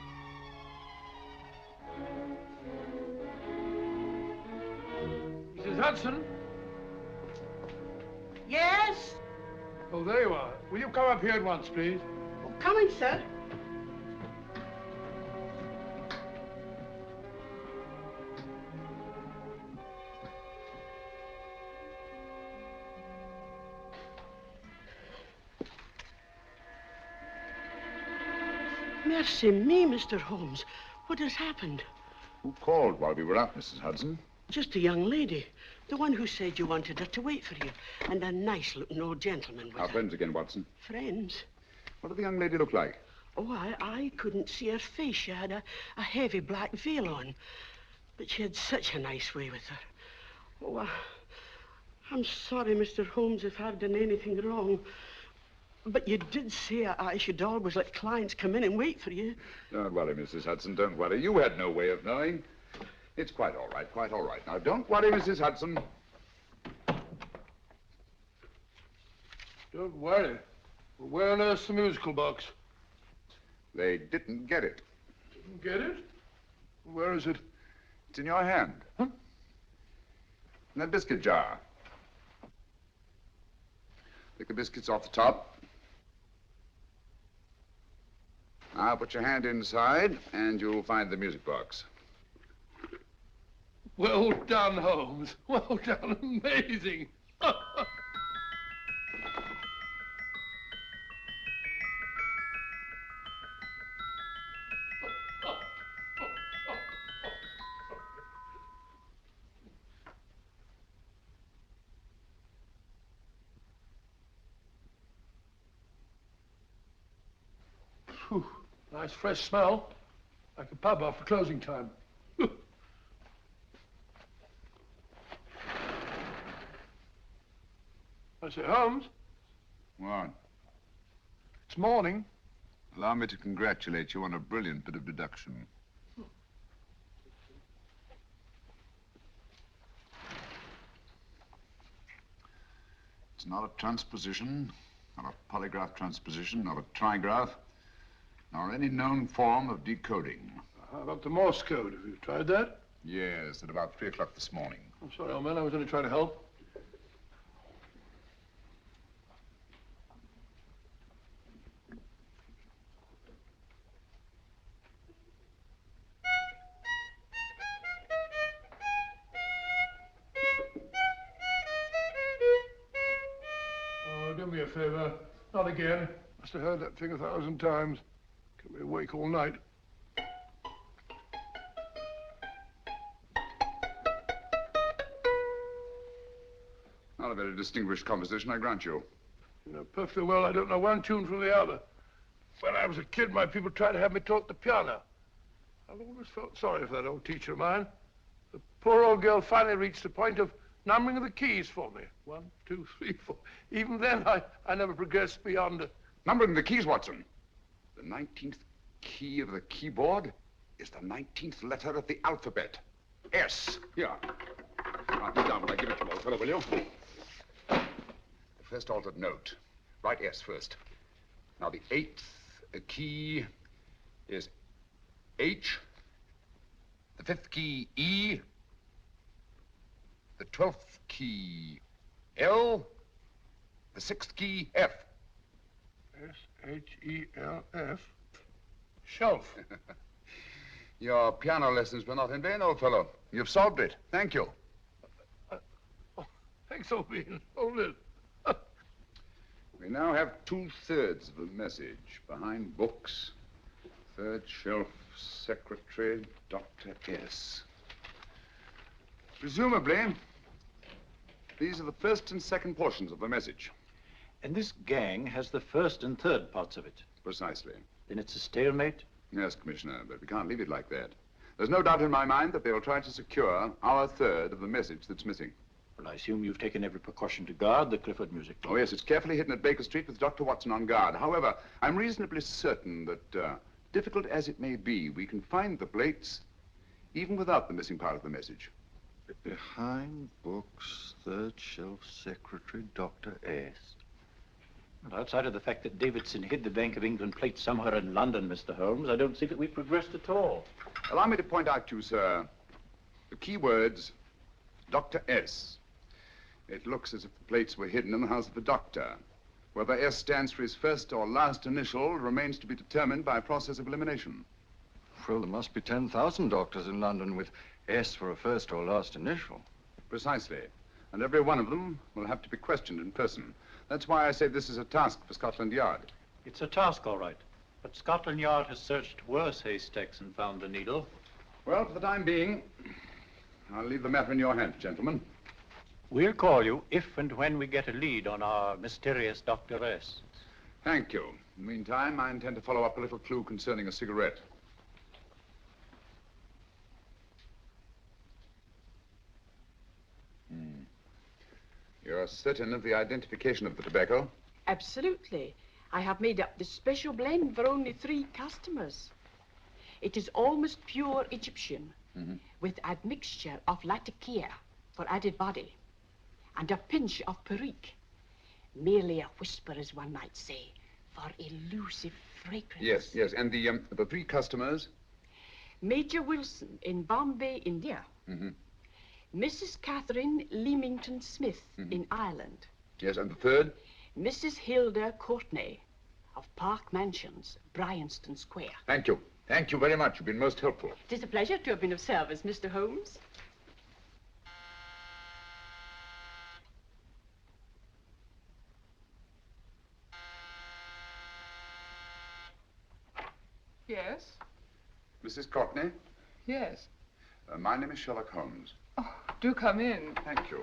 Mrs. Hudson? Yes? Oh, there you are. Will you come up here at once, please? Oh, coming, sir. Mercy me, Mr. Holmes. What has happened? Who called while we were out, Mrs. Hudson? Just a young lady. The one who said you wanted her to wait for you. And a nice-looking old gentleman with Our her. friends again, Watson. Friends? What did the young lady look like? Oh, I couldn't see her face. She had a heavy black veil on. But she had such a nice way with her. Oh, I'm sorry, Mr. Holmes, if I've done anything wrong. But you did say I should always let clients come in and wait for you. Don't worry, Mrs. Hudson, don't worry. You had no way of knowing. It's quite all right, quite all right. Now, don't worry, Mrs. Hudson. Don't worry. Where on earth's the musical box? They didn't get it. Didn't get it? Where is it? It's in your hand. Huh? In that biscuit jar. Take the biscuits off the top. Now put your hand inside, and you'll find the music box. Well done, Holmes. Well done. Amazing. Whew. Nice fresh smell. Like a pub after closing time. I say, Holmes. What? It's morning. Allow me to congratulate you on a brilliant bit of deduction. It's not a transposition, not a polygraph transposition, not a trigraph, nor any known form of decoding. How about the Morse code? Have you tried that? Yes, at about 3 o'clock this morning. I'm sorry, old man. I was only trying to help. Oh, do me a favor. Not again. Must have heard that thing 1,000 times. Kept me awake all night. Not a very distinguished composition, I grant you. You know perfectly well I don't know one tune from the other. When I was a kid, my people tried to have me taught the piano. I've always felt sorry for that old teacher of mine. The poor old girl finally reached the point of numbering the keys for me. 1, 2, 3, 4. Even then, I never progressed beyond... Numbering the keys, Watson. The 19th key of the keyboard is the 19th letter of the alphabet. S. Here. Write it down when I give it to you, old fellow, will you? The first altered note. Write S first. Now, the 8th key is H. The 5th key, E. The 12th key, L. The 6th key, F. S-H-E-L-F. Shelf. Your piano lessons were not in vain, old fellow. You've solved it. Thank you. Thanks, old bean. Hold it. We now have 2/3 of a message. Behind books, 3rd shelf, secretary, Dr. S. Presumably, these are the first and second portions of the message. And this gang has the first and third parts of it. Precisely. Then it's a stalemate? Yes, Commissioner, but we can't leave it like that. There's no doubt in my mind that they will try to secure our third of the message that's missing. Well, I assume you've taken every precaution to guard the Clifford music box. Oh, yes, it's carefully hidden at Baker Street with Dr. Watson on guard. However, I'm reasonably certain that, difficult as it may be, we can find the plates even without the missing part of the message. Behind books, 3rd shelf, secretary, Dr. S. Well, outside of the fact that Davidson hid the Bank of England plate somewhere in London, Mr. Holmes, I don't see that we've progressed at all. Allow me to point out to you, sir, the key words Dr. S. It looks as if the plates were hidden in the house of the doctor. Whether S stands for his first or last initial remains to be determined by a process of elimination. Well, there must be 10,000 doctors in London with S for a first or last initial. Precisely. And every one of them will have to be questioned in person. That's why I say this is a task for Scotland Yard. It's a task, all right. But Scotland Yard has searched worse haystacks and found the needle. Well, for the time being, I'll leave the matter in your hands, gentlemen. We'll call you if and when we get a lead on our mysterious Dr. S. Thank you. In the meantime, I intend to follow up a little clue concerning a cigarette. You're certain of the identification of the tobacco? Absolutely. I have made up this special blend for only 3 customers. It is almost pure Egyptian, with admixture of latakia for added body, and a pinch of perique. Merely a whisper, as one might say, for elusive fragrance. Yes, yes. And the 3 customers? Major Wilson in Bombay, India. Mrs. Catherine Leamington Smith in Ireland. Yes, and the 3rd? Mrs. Hilda Courtney of Park Mansions, Bryanston Square. Thank you. Thank you very much. You've been most helpful. It is a pleasure to have been of service, Mr. Holmes. Yes? Mrs. Courtney? Yes. My name is Sherlock Holmes. Oh, do come in. Thank you.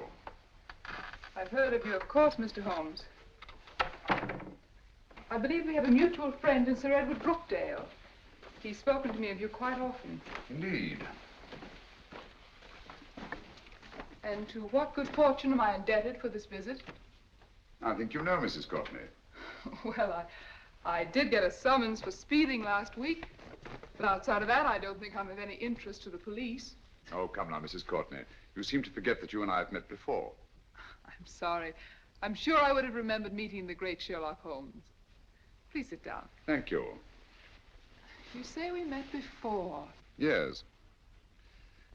I've heard of you, of course, Mr. Holmes. I believe we have a mutual friend in Sir Edward Brookdale. He's spoken to me of you quite often. Indeed. And to what good fortune am I indebted for this visit? I think you know Mrs. Courtney. Well, I did get a summons for speeding last week. But outside of that, I don't think I'm of any interest to the police. Oh, come now, Mrs. Courtney. You seem to forget that you and I have met before. I'm sorry. I'm sure I would have remembered meeting the great Sherlock Holmes. Please sit down. Thank you. You say we met before. Yes.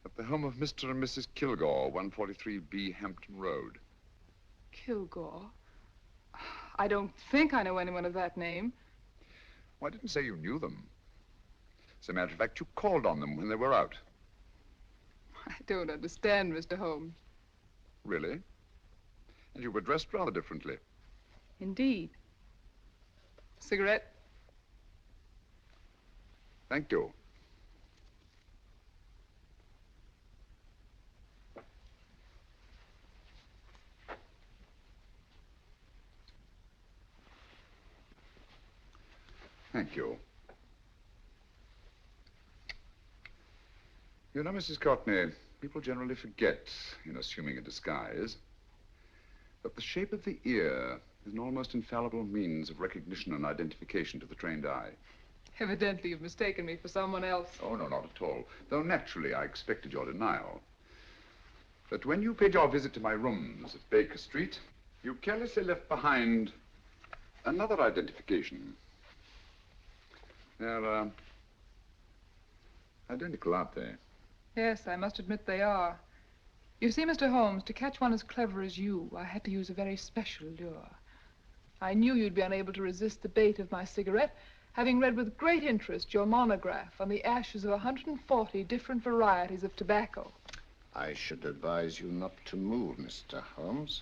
At the home of Mr. and Mrs. Kilgore, 143B Hampton Road. Kilgore? I don't think I know anyone of that name. Well, I didn't say you knew them. As a matter of fact, you called on them when they were out. I don't understand, Mr. Holmes. Really? And you were dressed rather differently. Indeed. Cigarette? Thank you. Thank you. You know, Mrs. Courtney, people generally forget, in assuming a disguise, that the shape of the ear is an almost infallible means of recognition and identification to the trained eye. Evidently, you've mistaken me for someone else. Oh, no, not at all. Though naturally, I expected your denial. But when you paid your visit to my rooms at Baker Street, you carelessly left behind another identification. They're, identical, aren't they? Yes, I must admit they are. You see, Mr. Holmes, to catch one as clever as you, I had to use a very special lure. I knew you'd be unable to resist the bait of my cigarette, having read with great interest your monograph on the ashes of 140 different varieties of tobacco. I should advise you not to move, Mr. Holmes.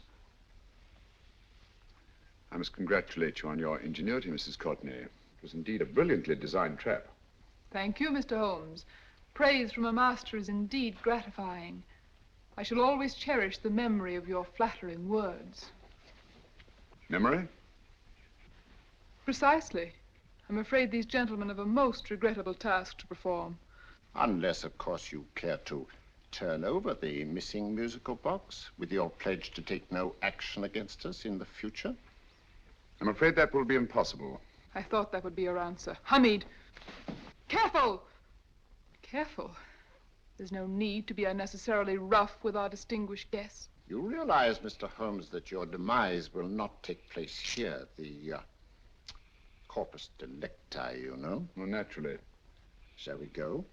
I must congratulate you on your ingenuity, Mrs. Courtney. It was indeed a brilliantly designed trap. Thank you, Mr. Holmes. Praise from a master is indeed gratifying. I shall always cherish the memory of your flattering words. Memory? Precisely. I'm afraid these gentlemen have a most regrettable task to perform. Unless, of course, you care to turn over the missing musical box with your pledge to take no action against us in the future. I'm afraid that will be impossible. I thought that would be your answer. Hamid! Careful! Careful. There's no need to be unnecessarily rough with our distinguished guest. You realize, Mr. Holmes, that your demise will not take place here. The corpus delicti, you know. Well, naturally. Shall we go?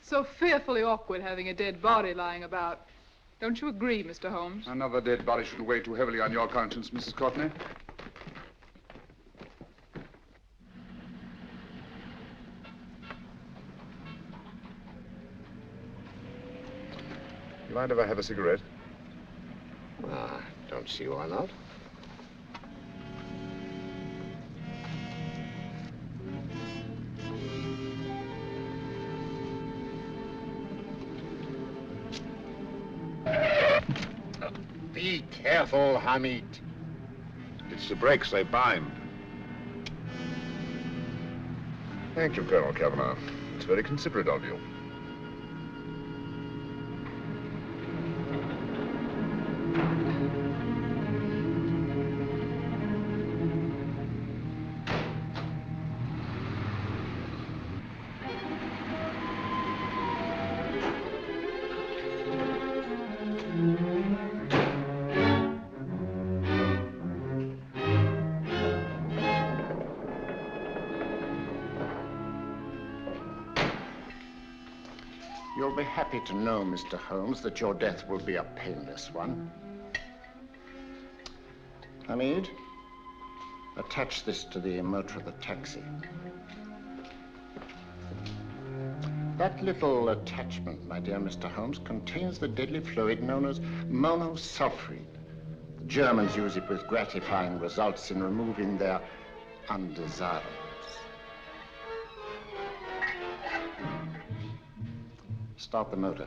It's so fearfully awkward having a dead body lying about. Don't you agree, Mr. Holmes? Another dead body shouldn't weigh too heavily on your conscience, Mrs. Courtney. You mind if I have a cigarette? Don't see why not. Be careful, Hamid. It's the brakes they bind. Thank you, Colonel Kavanagh. It's very considerate of you. You'll be happy to know, Mr. Holmes, that your death will be a painless one. Hamid, attach this to the motor of the taxi. That little attachment, my dear Mr. Holmes, contains the deadly fluid known as monosulfide. The Germans use it with gratifying results in removing their undesirables. Start the motor.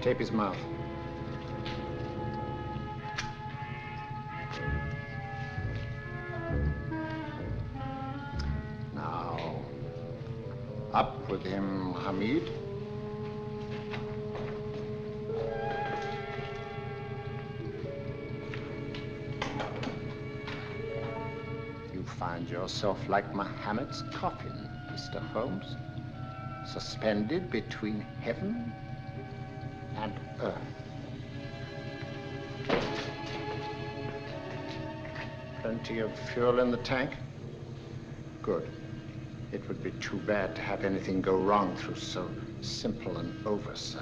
Tape his mouth. Now, up with him, Hamid. You find yourself like Muhammad's coffin, Mr. Holmes, suspended between heaven and earth. Plenty of fuel in the tank? Good. It would be too bad to have anything go wrong through so simple an oversight.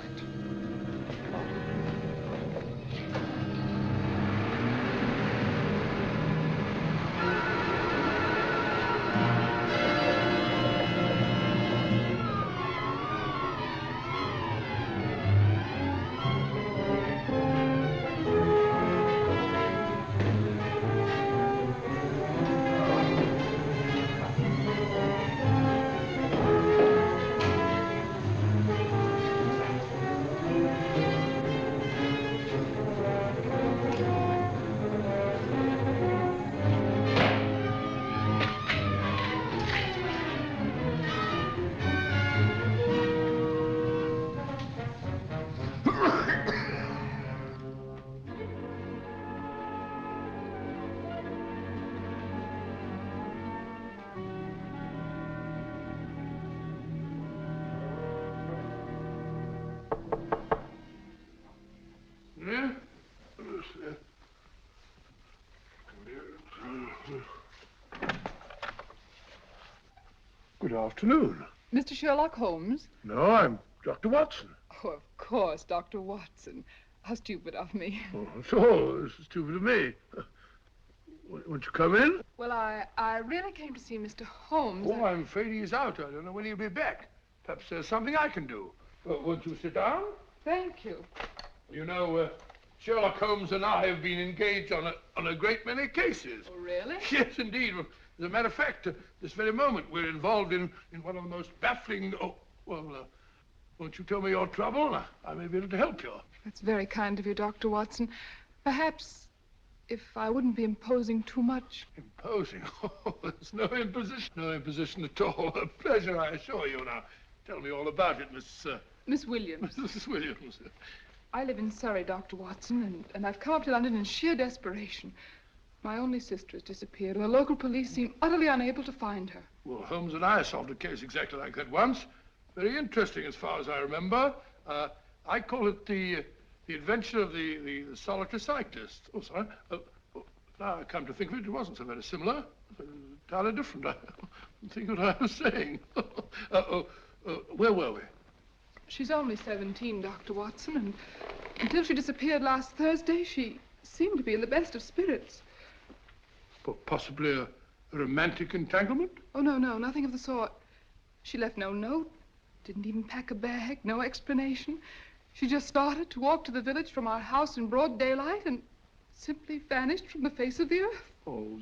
Good afternoon. Mr. Sherlock Holmes? No, I'm Dr. Watson. Oh, of course, Dr. Watson. How stupid of me. Oh, so stupid of me. Won't you come in? Well, I really came to see Mr. Holmes. Oh, I'm afraid he's out. I don't know when he'll be back. Perhaps there's something I can do. Won't you sit down? Thank you. You know, Sherlock Holmes and I have been engaged on a great many cases. Oh, really? Yes, indeed. Well, as a matter of fact, this very moment, we're involved in one of the most baffling... Oh, well, won't you tell me your trouble? I may be able to help you. That's very kind of you, Dr. Watson. Perhaps if I wouldn't be imposing too much. Imposing? Oh, there's no imposition. No imposition at all. A pleasure, I assure you. Now, tell me all about it, Miss Williams. Mrs. Williams. I live in Surrey, Dr. Watson, and I've come up to London in sheer desperation. My only sister has disappeared, and the local police seem utterly unable to find her. Well, Holmes and I solved a case exactly like that once. Very interesting as far as I remember. I call it the adventure of the solitary cyclist. Oh, sorry. Now I come to think of it, it wasn't so very similar. Entirely different. I don't think what I was saying. Where were we? She's only 17, Dr. Watson, and until she disappeared last Thursday, she seemed to be in the best of spirits. Possibly a romantic entanglement? Oh, no, nothing of the sort. She left no note, didn't even pack a bag, no explanation. She just started to walk to the village from our house in broad daylight and simply vanished from the face of the earth. Oh,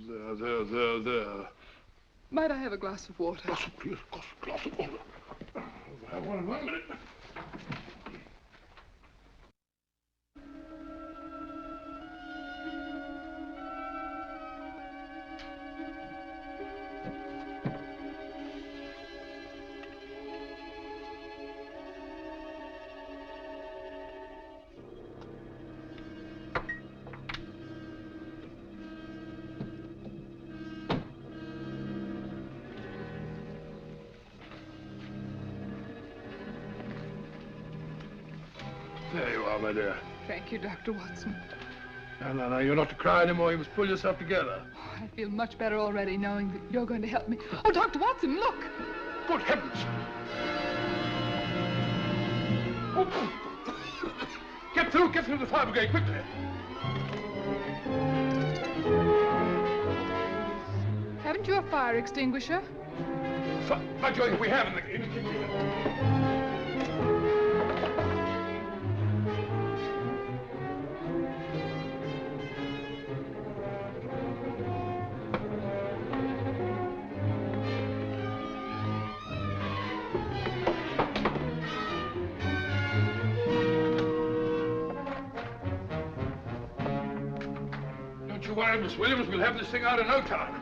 there. Might I have a glass of water? Please, glass of water. I have one in 1 minute. There you are, my dear. Thank you, Dr. Watson. No, you're not to cry anymore. You must pull yourself together. I feel much better already knowing that you're going to help me. Oh, Dr. Watson, look! Good heavens! Oh. Get through the fire brigade, quickly! Haven't you a fire extinguisher? By Jove, we have in the kitchen here. Don't you worry, Miss Williams. We'll have this thing out in no time.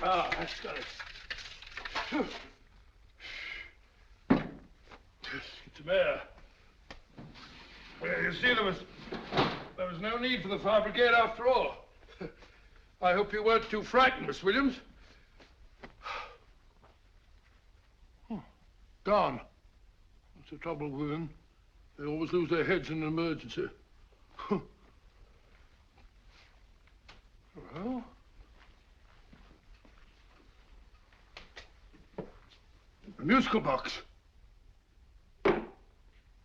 Ah, that's got it. It's a mare. Well, you see, there was no need for the fire brigade after all. I hope you weren't too frightened, Miss Williams. Gone. That's the trouble with women. They always lose their heads in an emergency. Well... a musical box.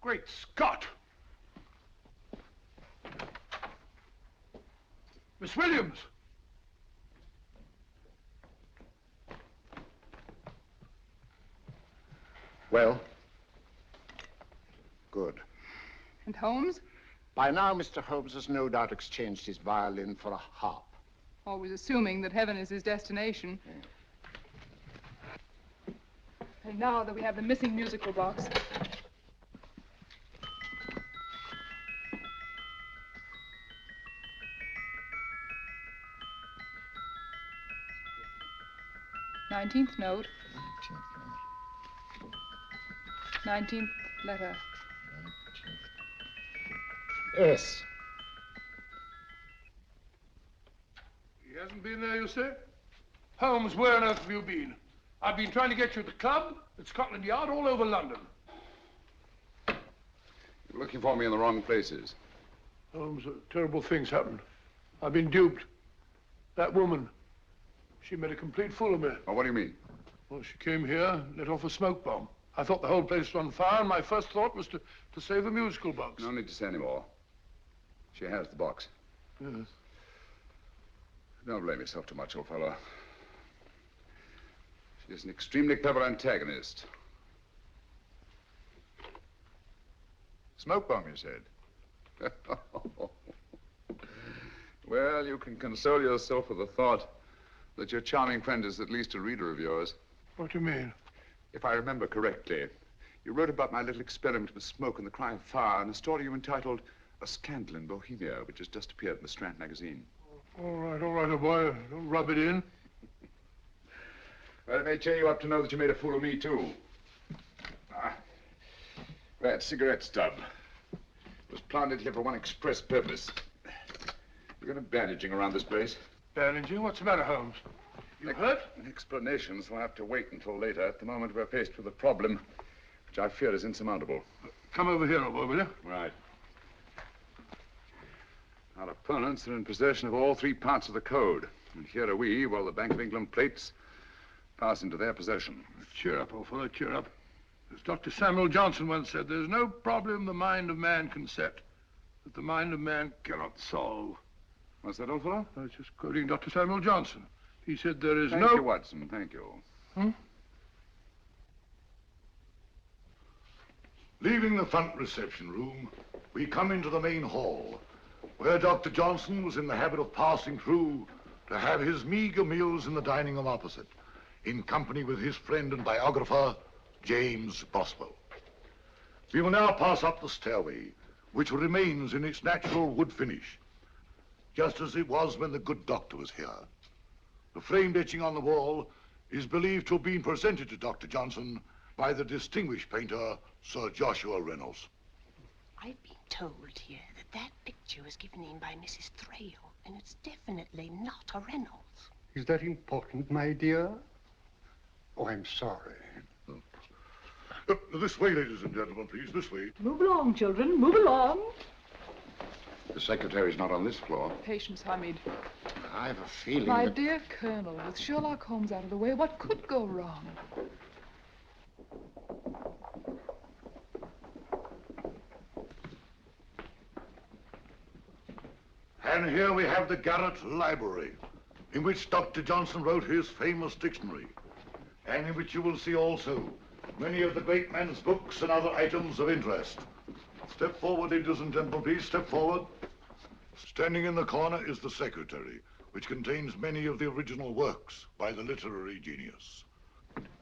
Great Scott! Miss Williams! Well? Good. And Holmes? By now, Mr. Holmes has no doubt exchanged his violin for a harp. Always assuming that heaven is his destination. And now that we have the missing musical box. Nineteenth note. 19th letter. Yes. He hasn't been there, you say? Holmes, where on earth have you been? I've been trying to get you at the club, at Scotland Yard, all over London. You're looking for me in the wrong places. Holmes, terrible things happened. I've been duped. That woman, she made a complete fool of me. Well, what do you mean? Well, she came here, let off a smoke bomb. I thought the whole place was on fire, and my first thought was to save the musical box. No need to say any more. She has the box. Yes. Don't blame yourself too much, old fellow. She's an extremely clever antagonist. Smoke bomb, you said? Well, you can console yourself with the thought that your charming friend is at least a reader of yours. What do you mean? If I remember correctly, you wrote about my little experiment with smoke and the cry of fire in a story you entitled A Scandal in Bohemia, which has just appeared in the Strand magazine. All right, oh boy. Don't rub it in. Well, it may cheer you up to know that you made a fool of me, too. That cigarette stub was planted here for one express purpose. We're going to bandaging around this place. Bandaging? What's the matter, Holmes? You hurt? Explanations will have to wait until later. At the moment, we're faced with a problem which I fear is insurmountable. Come over here, old boy, will you? Right. Our opponents are in possession of all three parts of the code. And here are we, while the Bank of England plates pass into their possession. Cheer up, old fellow, cheer up. As Dr. Samuel Johnson once said, there's no problem the mind of man can set that the mind of man cannot solve. What's that, old fellow? I was just quoting Dr. Samuel Johnson. He said there is Thank you, Watson, thank you. Leaving the front reception room, we come into the main hall, where Dr. Johnson was in the habit of passing through to have his meager meals in the dining room opposite, in company with his friend and biographer, James Boswell. We will now pass up the stairway, which remains in its natural wood finish, just as it was when the good doctor was here. The framed etching on the wall is believed to have been presented to Dr. Johnson by the distinguished painter, Sir Joshua Reynolds. I've been told here that picture was given in by Mrs. Thrale, and it's definitely not a Reynolds. Is that important, my dear? Oh, I'm sorry. This way, ladies and gentlemen, please, this way. Move along, children, move along. The secretary's not on this floor. Patience, Hamid. I have a feeling My that... dear Colonel, with Sherlock Holmes out of the way, what could go wrong? And here we have the Garrett Library, in which Dr. Johnson wrote his famous dictionary, and in which you will see also many of the great man's books and other items of interest. Step forward, ladies and gentlemen, please, step forward. Standing in the corner is the secretary, which contains many of the original works by the literary genius.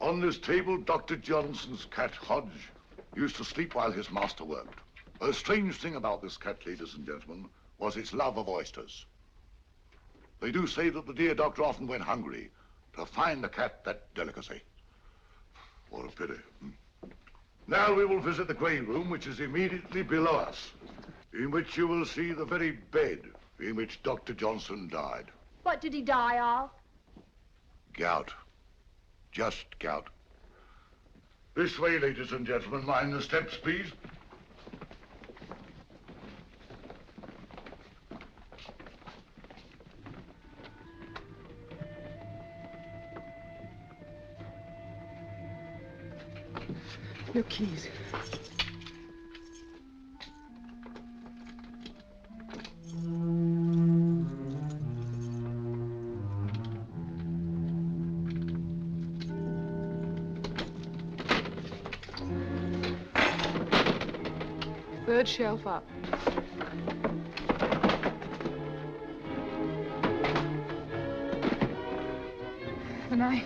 On this table, Dr. Johnson's cat, Hodge, used to sleep while his master worked. A strange thing about this cat, ladies and gentlemen, was its love of oysters. They do say that the dear doctor often went hungry to find the cat that delicacy. What a pity. Now we will visit the grey room, which is immediately below us, in which you will see the very bed in which Dr. Johnson died. What did he die of? Gout. Just gout. This way, ladies and gentlemen. Mind the steps, please. Your keys. Third shelf up. The knife.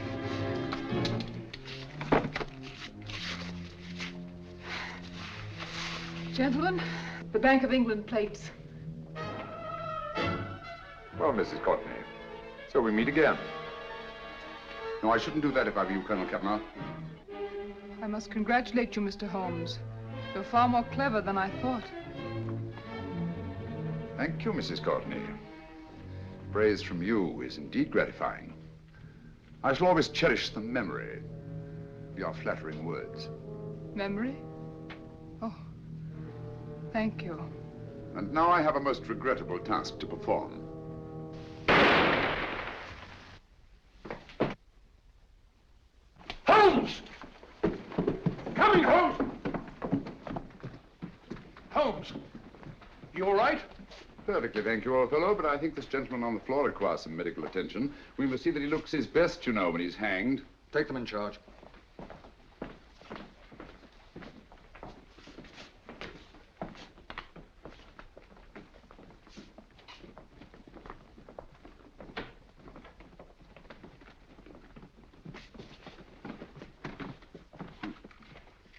Gentlemen, the Bank of England plates. Well, Mrs. Courtney, so we meet again. No, I shouldn't do that if I were you, Colonel Kavanaugh. I must congratulate you, Mr. Holmes. You're far more clever than I thought. Thank you, Mrs. Courtney. Praise from you is indeed gratifying. I shall always cherish the memory of your flattering words. Memory? Oh, thank you. And now I have a most regrettable task to perform. Holmes! Coming, Holmes! Holmes, you all right? Perfectly, thank you, old fellow, but I think this gentleman on the floor requires some medical attention. We must see that he looks his best, you know, when he's hanged. Take them in charge.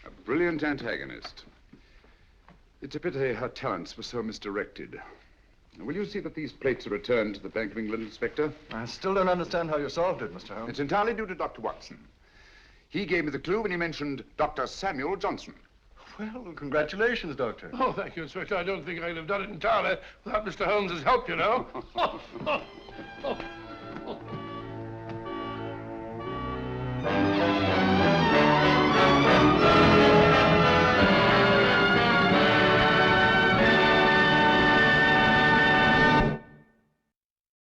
A brilliant antagonist. It's a pity her talents were so misdirected. Will you see that these plates are returned to the Bank of England, Inspector? I still don't understand how you solved it, Mr. Holmes. It's entirely due to Dr. Watson. He gave me the clue when he mentioned Dr. Samuel Johnson. Well, congratulations, Doctor. Oh, thank you, Inspector. I don't think I'd have done it entirely without Mr. Holmes's help, you know.